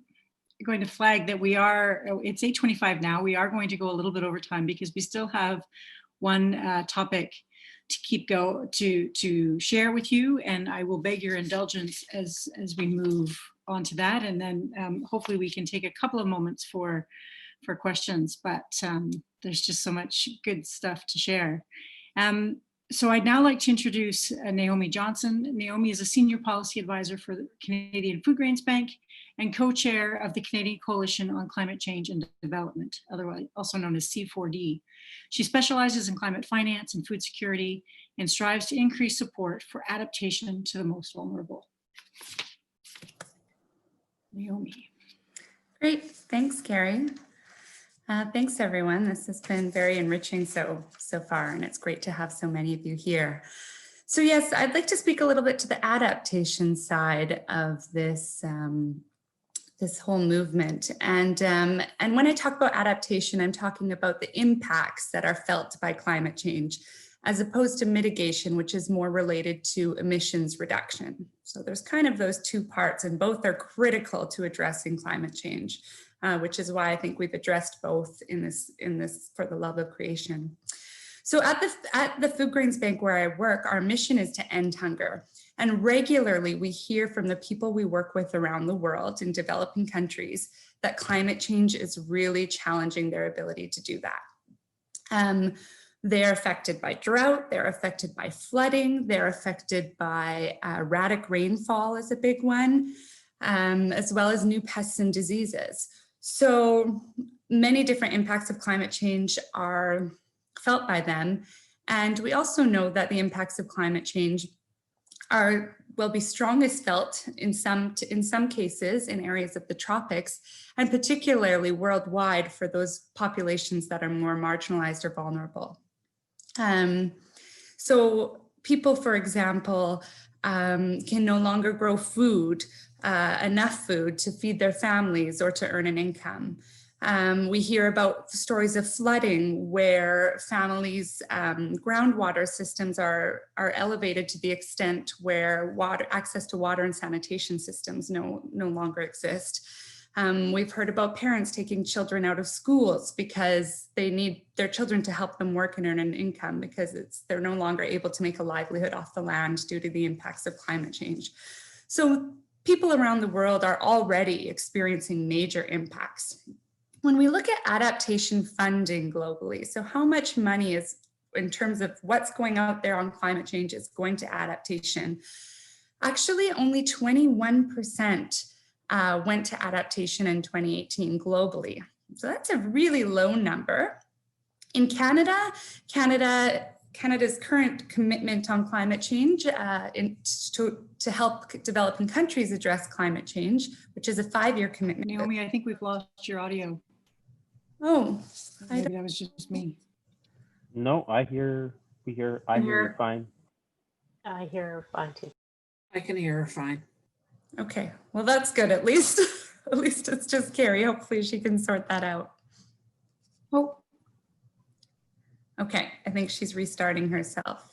going to flag that it's 8:25 now. We are going to go a little bit over time because we still have one topic to share with you, and I will beg your indulgence as we move on to that, and then hopefully we can take a couple of moments for questions, but there's just so much good stuff to share. So I'd now like to introduce Naomi Johnson. Naomi is a senior policy advisor for the Canadian Food Grains Bank and co-chair of the Canadian Coalition on Climate Change and Development, otherwise also known as C4D. She specializes in climate finance and food security and strives to increase support for adaptation to the most vulnerable. Naomi. Great, thanks, Carrie. Thanks, everyone. This has been very enriching so far, and it's great to have so many of you here. So yes, I'd like to speak a little bit to the adaptation side of this this whole movement. And when I talk about adaptation, I'm talking about the impacts that are felt by climate change, as opposed to mitigation, which is more related to emissions reduction. So there's kind of those two parts, and both are critical to addressing climate change, which is why I think we've addressed both in this for the love of creation. So at the Food Grains Bank where I work, our mission is to end hunger. And regularly we hear from the people we work with around the world in developing countries that climate change is really challenging their ability to do that. They're affected by drought, they're affected by flooding, they're affected by erratic rainfall is a big one, as well as new pests and diseases. So many different impacts of climate change are felt by them. And we also know that the impacts of climate change are will be strongest felt in some cases in areas of the tropics, and particularly worldwide for those populations that are more marginalized or vulnerable. So people, for example, can no longer grow enough food to feed their families or to earn an income. We hear about stories of flooding where families' groundwater systems are elevated to the extent where access to water and sanitation systems no longer exist. We've heard about parents taking children out of schools because they need their children to help them work and earn an income because they're no longer able to make a livelihood off the land due to the impacts of climate change. So people around the world are already experiencing major impacts. When we look at adaptation funding globally, so how much money is, in terms of what's going out there on climate change, is going to adaptation, actually only 21% went to adaptation in 2018 globally. So that's a really low number. In Canada, Canada's current commitment on climate change to help developing countries address climate change, which is a 5-year commitment. Naomi, I think we've lost your audio. Oh, maybe that was just me. No, I hear you fine. I hear her fine too. I can hear her fine. Okay, well, that's good. At least it's just Carrie. Hopefully she can sort that out. Oh, okay. I think she's restarting herself.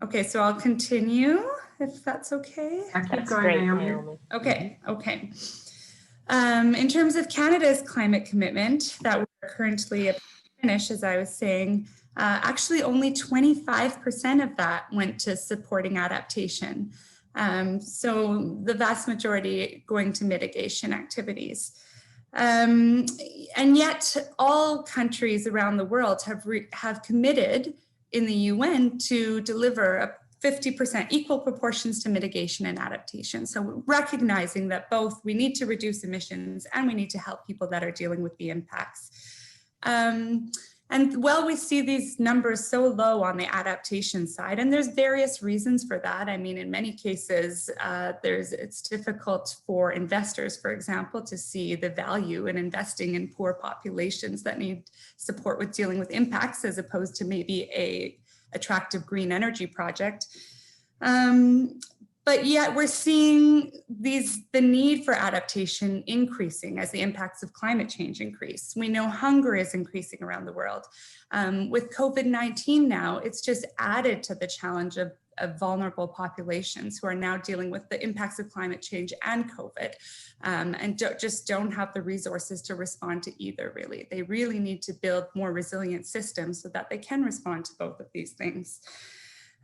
Okay, so I'll continue if that's okay. That's great, Naomi. Okay, okay. In terms of Canada's climate commitment that we're currently finished, as I was saying, actually only 25% of that went to supporting adaptation. So the vast majority going to mitigation activities. And yet all countries around the world have committed in the UN to deliver a 50% equal proportions to mitigation and adaptation. So recognizing that both we need to reduce emissions and we need to help people that are dealing with the impacts. And while we see these numbers so low on the adaptation side, and there's various reasons for that. I mean, in many cases, it's difficult for investors, for example, to see the value in investing in poor populations that need support with dealing with impacts, as opposed to maybe a attractive green energy project. But yet we're seeing the need for adaptation increasing as the impacts of climate change increase. We know hunger is increasing around the world. With COVID-19 now, it's just added to the challenge of vulnerable populations who are now dealing with the impacts of climate change and COVID, and just don't have the resources to respond to either, really. They really need to build more resilient systems so that they can respond to both of these things.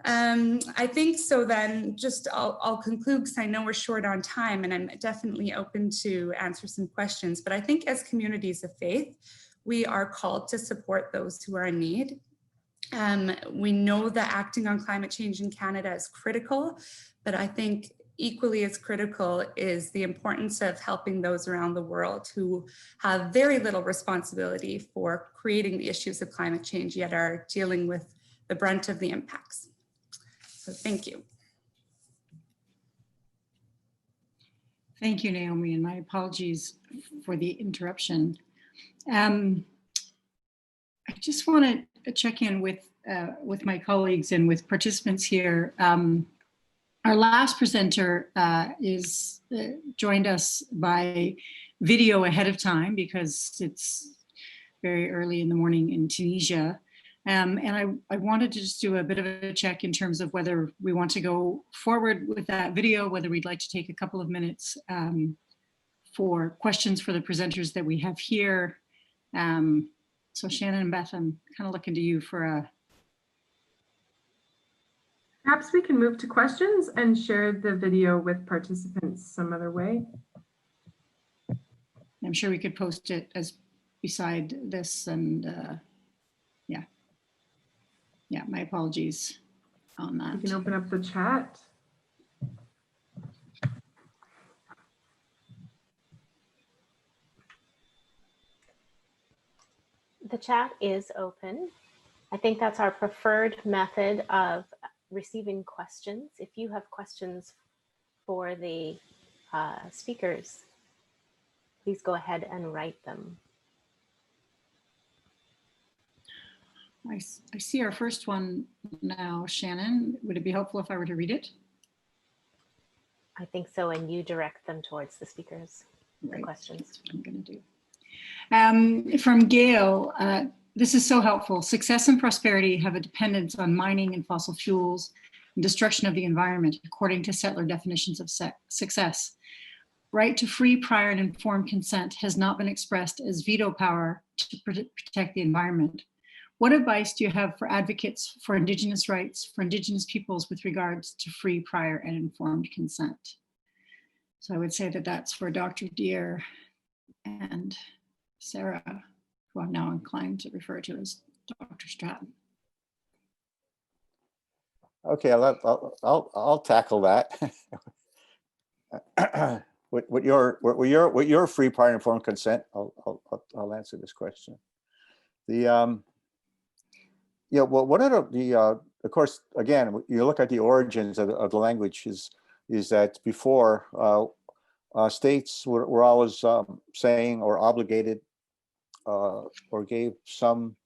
I think so then I'll conclude because I know we're short on time and I'm definitely open to answer some questions, but I think as communities of faith, we are called to support those who are in need. We know that acting on climate change in Canada is critical, but I think equally as critical is the importance of helping those around the world who have very little responsibility for creating the issues of climate change, yet are dealing with the brunt of the impacts. So thank you. Thank you, Naomi, and my apologies for the interruption. I just want to check in with my colleagues and with participants here. Our last presenter joined us by video ahead of time because it's very early in the morning in Tunisia. And I wanted to just do a bit of a check in terms of whether we want to go forward with that video, whether we'd like to take a couple of minutes for questions for the presenters that we have here. So Shannon and Beth, I'm kind of looking to you for a... Perhaps we can move to questions and share the video with participants some other way. I'm sure we could post it as beside this and yeah, my apologies on that. You can open up the chat. The chat is open. I think that's our preferred method of receiving questions. If you have questions for the speakers, please go ahead and write them. I see our first one now, Shannon. Would it be helpful if I were to read it? I think so, and you direct them towards the speakers, the Right. questions. That's what I'm going to do. From Gail, this is so helpful. Success and prosperity have a dependence on mining and fossil fuels and destruction of the environment, according to settler definitions of success. Right to free, prior, and informed consent has not been expressed as veto power to protect the environment. What advice do you have for advocates for Indigenous rights for Indigenous peoples with regards to free, prior, and informed consent? So I would say that that's for Dr. Dear and Sarah, who I'm now inclined to refer to as Dr. Stratton. Okay, I'll tackle that. With your free, prior, and informed consent, I'll answer this question. Yeah, well, one of the of course, again, you look at the origins of the language is that before states were always saying or obligated or gave some,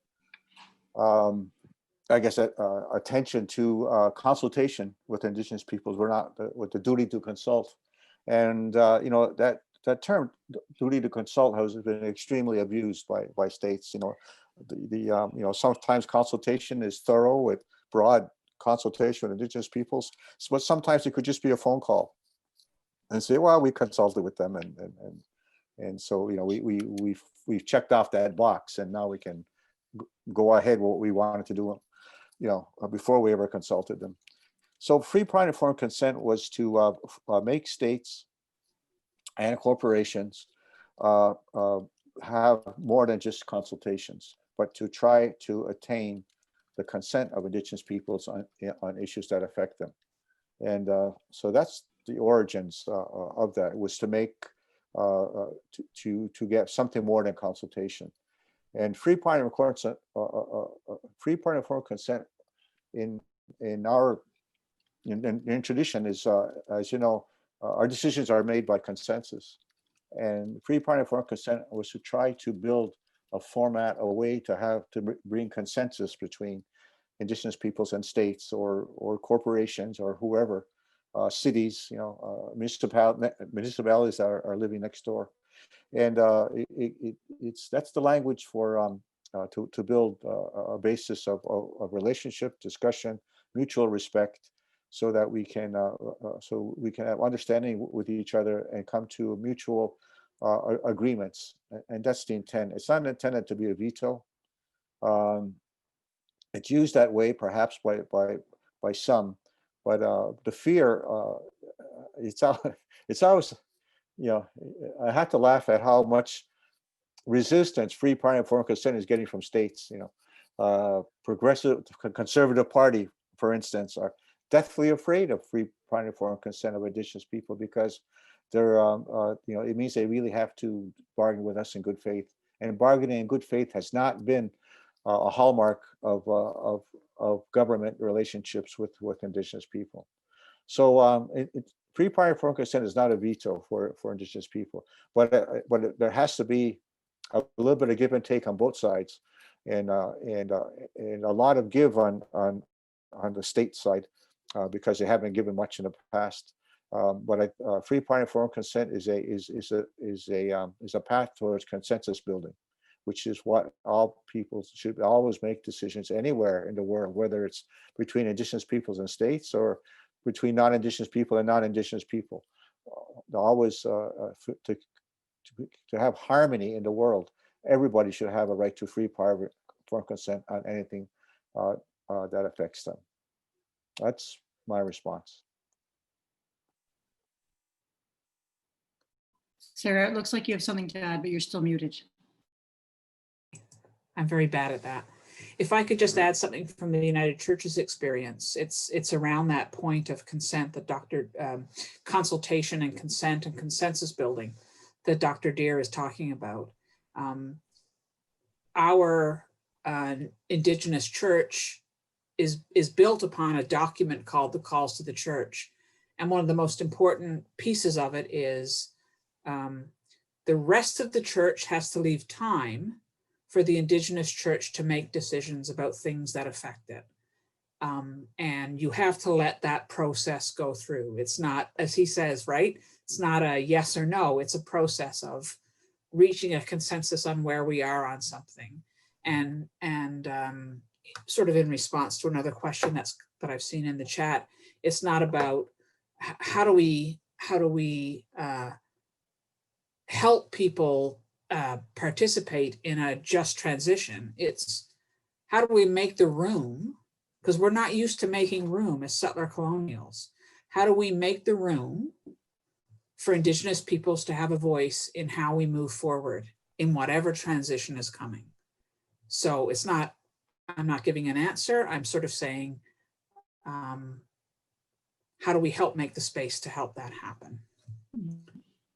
I guess, attention to consultation with Indigenous peoples. We're not with the duty to consult, and you know that term duty to consult has been extremely abused by states. You know, you know, sometimes consultation is thorough with broad consultation with Indigenous peoples, but sometimes it could just be a phone call and say, well, we consulted with them, and so, you know, we've checked off that box, and now we can go ahead with what we wanted to do, you know, before we ever consulted them. So free, prior, and informed consent was to make states and corporations have more than just consultations, but to try to attain the consent of Indigenous peoples on issues that affect them. And so that's the origins of that, was to make to get something more than consultation. And free, prior, and informed consent, free, prior, and informed consent in our in tradition is, as you know, our decisions are made by consensus. And free, prior, and informed consent was to try to build a format, a way to bring consensus between Indigenous peoples and states, or corporations, or whoever, cities, you know, municipalities that are living next door. And that's the language for to build a basis of relationship, discussion, mutual respect, so that we can have understanding with each other and come to mutual agreements. And that's the intent. It's not intended to be a veto. It's used that way perhaps by some, but the fear, it's always, you know, I have to laugh at how much resistance free, prior, and informed consent is getting from states. You know, progressive, conservative party, for instance, are deathly afraid of free, prior, and informed consent of Indigenous people, because they're, you know, it means they really have to bargain with us in good faith, and bargaining in good faith has not been a hallmark of government relationships with Indigenous people. So free, prior, and informed consent is not a veto for Indigenous people, but there has to be a little bit of give and take on both sides, and a lot of give on the state side, because they haven't given much in the past. But free, prior, and informed consent is a path towards consensus building, which is what all people should always make decisions anywhere in the world, whether it's between Indigenous peoples and states, or between non-Indigenous people and non-Indigenous people. Always to have harmony in the world, everybody should have a right to free, prior, and informed consent on anything that affects them. That's my response. Sarah, it looks like you have something to add, but you're still muted. I'm very bad at that. If I could just add something from the United Church's experience, it's around that point of consent, that consultation and consent and consensus building that Dr. Dear is talking about. Our Indigenous church is built upon a document called the Calls to the Church. And one of the most important pieces of it is the rest of the church has to leave time for the Indigenous church to make decisions about things that affect it. And you have to let that process go through. It's not, as he says, right? It's not a yes or no. It's a process of reaching a consensus on where we are on something. And sort of in response to another question that I've seen in the chat, it's not about how do we help people participate in a just transition. It's how do we make the room, because we're not used to making room as settler colonials. How do we make the room for Indigenous peoples to have a voice in how we move forward in whatever transition is coming? So it's not, I'm not giving an answer. I'm sort of saying, how do we help make the space to help that happen?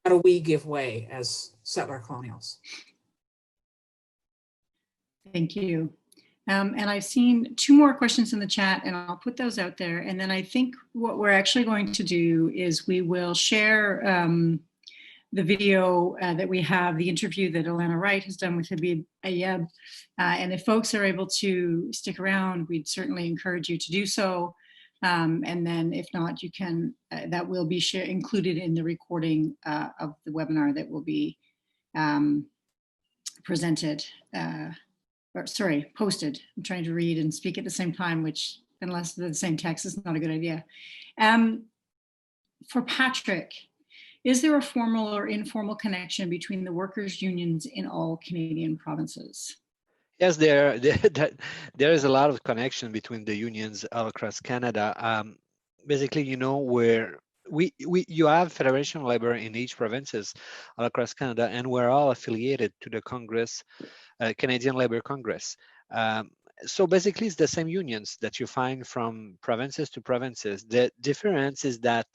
How do we give way as settler colonials? Thank you. And I've seen 2 more questions in the chat, and I'll put those out there. And then I think what we're actually going to do is we will share the video that we have, the interview that Alana Wright has done with Habib Ayeb. And if folks are able to stick around, we'd certainly encourage you to do so. And then if not, you can, that will be included in the recording of the webinar that will be presented, posted. I'm trying to read and speak at the same time, which unless they're the same text is not a good idea. For Patrick, is there a formal or informal connection between the workers' unions in all Canadian provinces? Yes, there is a lot of connection between the unions all across Canada. Basically, you know, where you have Federation of Labor in each provinces all across Canada, and we're all affiliated to the Congress, Canadian Labor Congress. So basically, it's the same unions that you find from provinces to provinces. The difference is that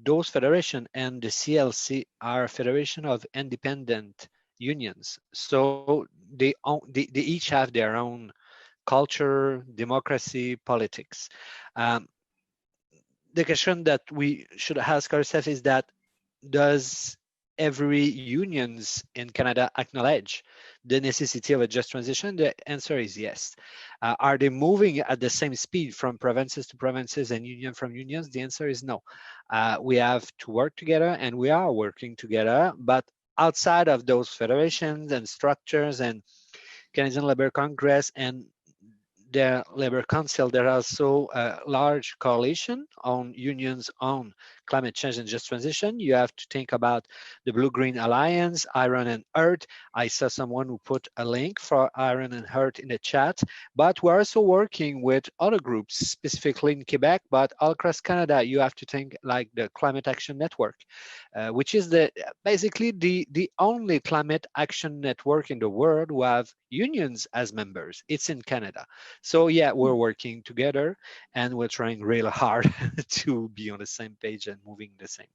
those federation and the CLC are a federation of independent unions. So they each have their own culture, democracy, politics. The question that we should ask ourselves is that, does every unions in Canada acknowledge the necessity of a just transition? The answer is yes. Are they moving at the same speed from provinces to provinces and union from unions? The answer is no. We have to work together, and we are working together, but outside of those federations and structures and Canadian Labour Congress and the Labour Council, there are also a large coalition on unions on climate change and just transition. You have to think about the Blue-Green Alliance, Iron and Earth. I saw someone who put a link for Iron and Earth in the chat, but we're also working with other groups, specifically in Quebec, but all across Canada. You have to think like the Climate Action Network, which is basically the only climate action network in the world who have unions as members. It's in Canada. So yeah, we're working together, and we're trying really hard to be on the same page and moving the same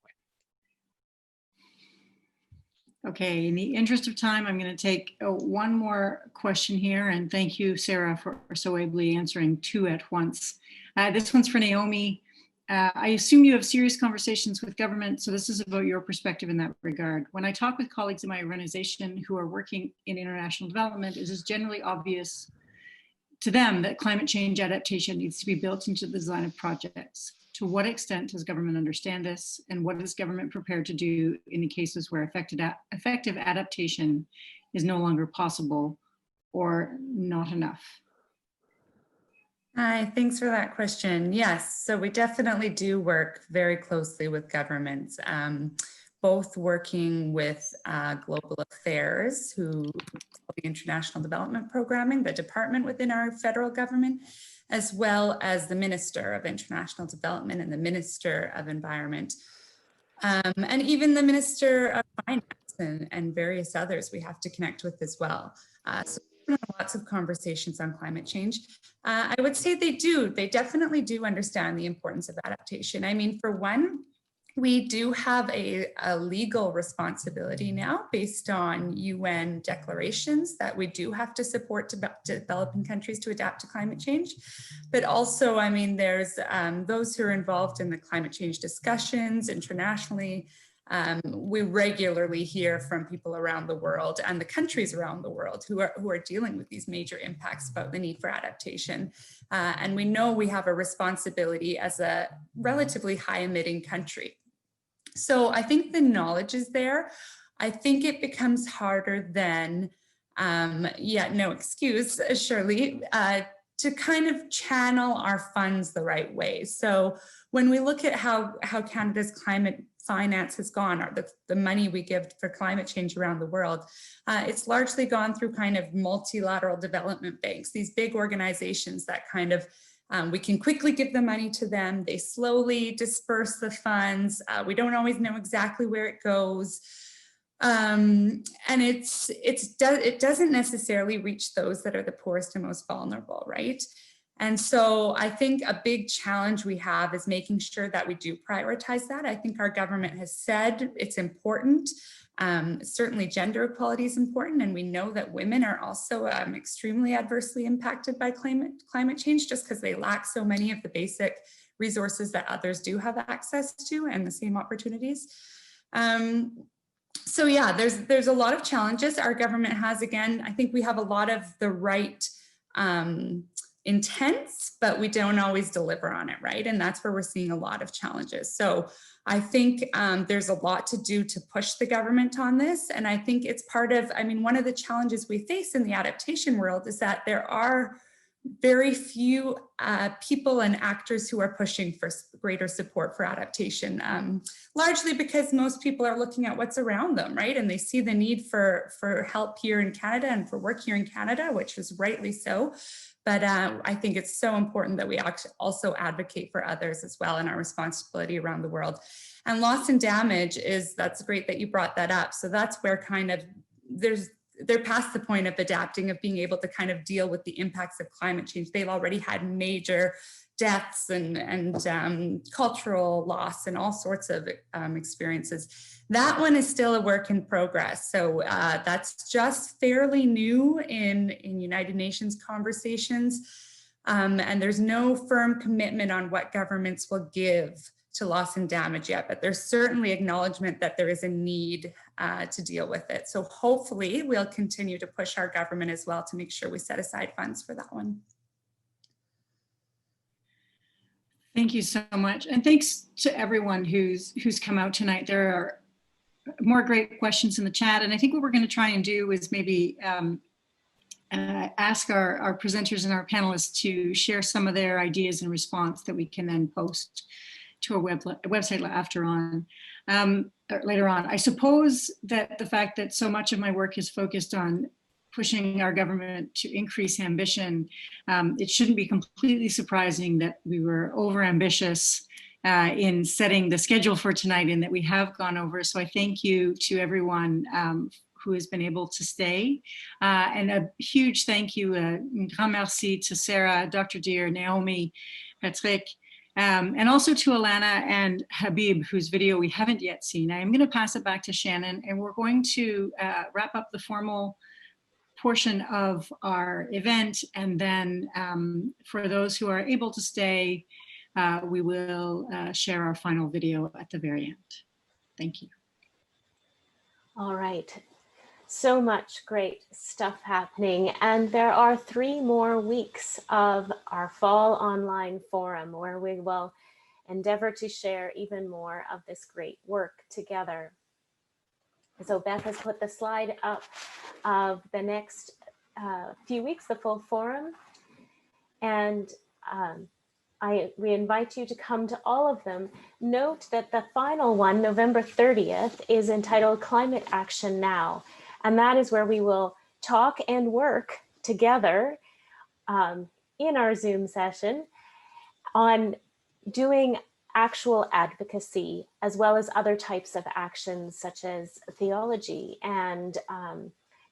way. Okay, in the interest of time, I'm going to take one more question here, and thank you, Sarah, for so ably answering 2 at once. This one's for Naomi. I assume you have serious conversations with government, so this is about your perspective in that regard. When I talk with colleagues in my organization who are working in international development, it is generally obvious to them that climate change adaptation needs to be built into the design of projects. To what extent does government understand this, and what is government prepared to do in the cases where effective adaptation is no longer possible or not enough? Hi, thanks for that question. Yes, so we definitely do work very closely with governments, both working with Global Affairs, who the International Development Programming, the department within our federal government, as well as the Minister of International Development and the Minister of Environment, and even the Minister of Finance and various others we have to connect with as well. So lots of conversations on climate change. I would say they definitely do understand the importance of adaptation. I mean, for one, We do have a legal responsibility now based on UN declarations that we do have to support developing countries to adapt to climate change. But also, I mean, there's those who are involved in the climate change discussions internationally. We regularly hear from people around the world and the countries around the world who are dealing with these major impacts about the need for adaptation. And we know we have a responsibility as a relatively high emitting country. So I think the knowledge is there. I think it becomes harder than, no excuse, Shirley, to kind of channel our funds the right way. So when we look at how Canada's climate finance has gone, or the money we give for climate change around the world, it's largely gone through kind of multilateral development banks, these big organizations that kind of we can quickly give the money to them. They slowly disperse the funds. We don't always know exactly where it goes. And it doesn't necessarily reach those that are the poorest and most vulnerable, right? And so I think a big challenge we have is making sure that we do prioritize that. I think our government has said it's important. Certainly gender equality is important, and we know that women are also extremely adversely impacted by climate change just because they lack so many of the basic resources that others do have access to and the same opportunities. So yeah, there's a lot of challenges our government has. Again, I think we have a lot of the right intents, but we don't always deliver on it, right? And that's where we're seeing a lot of challenges. So I think there's a lot to do to push the government on this. And I think it's part of, I mean, one of the challenges we face in the adaptation world is that there are very few people and actors who are pushing for greater support for adaptation, largely because most people are looking at what's around them, right? And they see the need for help here in Canada and for work here in Canada, which is rightly so. But I think it's so important that we also advocate for others as well in our responsibility around the world. And loss and damage that's great that you brought that up. So that's where kind of they're past the point of adapting, of being able to kind of deal with the impacts of climate change. They've already had major deaths and cultural loss and all sorts of experiences. That one is still a work in progress. So that's just fairly new in United Nations conversations. And there's no firm commitment on what governments will give to loss and damage yet, but there's certainly acknowledgement that there is a need to deal with it. So hopefully we'll continue to push our government as well to make sure we set aside funds for that one. Thank you so much. And thanks to everyone who's come out tonight. There are more great questions in the chat. And I think what we're going to try and do is maybe ask our presenters and our panelists to share some of their ideas in response that we can then post to our website later on. I suppose that the fact that so much of my work is focused on pushing our government to increase ambition, it shouldn't be completely surprising that we were overambitious in setting the schedule for tonight and that we have gone over. So I thank you to everyone who has been able to stay. And a huge thank you, un grand merci to Sarah, Dr. Deer, Naomi, Patrick, and also to Alana and Habib, whose video we haven't yet seen. I am going to pass it back to Shannon, and we're going to wrap up the formal portion of our event. And then for those who are able to stay, we will share our final video at the very end. Thank you. All right. So much great stuff happening. And there are 3 more weeks of our fall online forum where we will endeavor to share even more of this great work together. So Beth has put the slide up of the next few weeks, the full forum. And we invite you to come to all of them. Note that the final one, November 30th, is entitled Climate Action Now. And that is where we will talk and work together in our Zoom session on doing actual advocacy, as well as other types of actions such as theology and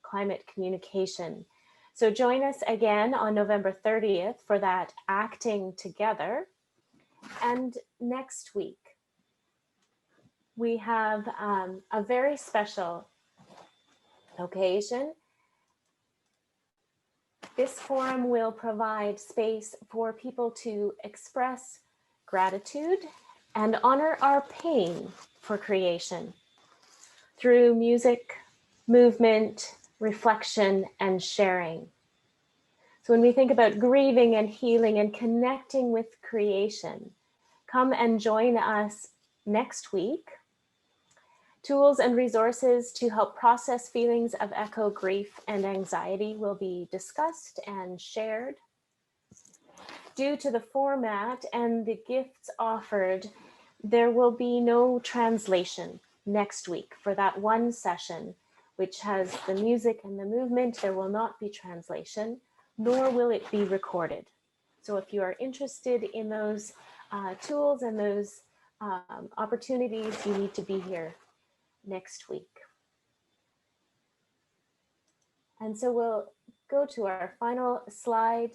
climate communication. So join us again on November 30th for that Acting Together. And next week, we have a very special occasion. This forum will provide space for people to express gratitude and honor our pain for creation through music, movement, reflection, and sharing. So when we think about grieving and healing and connecting with creation, come and join us next week. Tools and resources to help process feelings of echo, grief, and anxiety will be discussed and shared. Due to the format and the gifts offered, there will be no translation next week for that one session, which has the music and the movement. There will not be translation, nor will it be recorded. So if you are interested in those tools and those opportunities, you need to be here next week. And so we'll go to our final slide,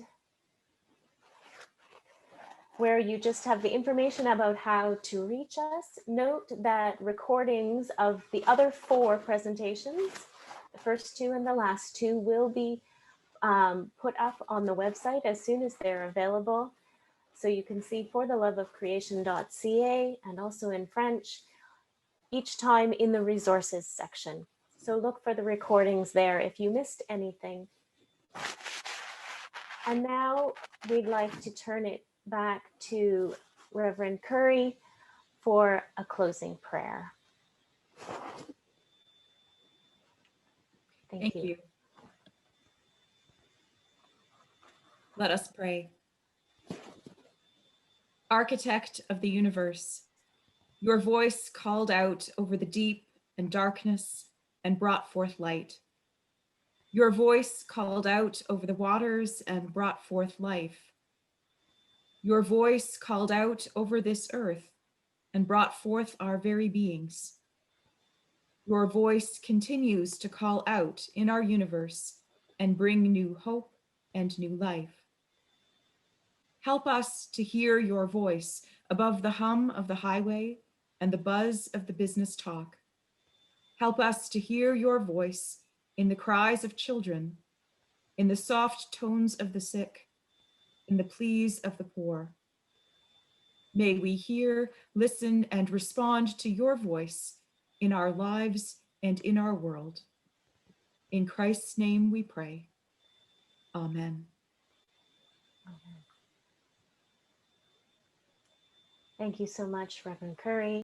where you just have the information about how to reach us. Note that recordings of the other 4 presentations, the first 2 and the last 2, will be put up on the website as soon as they're available. So you can see fortheloveofcreation.ca and also in French, each time in the resources section. So look for the recordings there if you missed anything. And now we'd like to turn it back to Reverend Curry for a closing prayer. Thank you. Let us pray. Architect of the universe, your voice called out over the deep and darkness and brought forth light. Your voice called out over the waters and brought forth life. Your voice called out over this earth and brought forth our very beings. Your voice continues to call out in our universe and bring new hope and new life. Help us to hear your voice above the hum of the highway and the buzz of the business talk. Help us to hear your voice in the cries of children, in the soft tones of the sick, in the pleas of the poor. May we hear, listen, and respond to your voice in our lives and in our world. In Christ's name we pray. Amen. Thank you so much, Reverend Curry.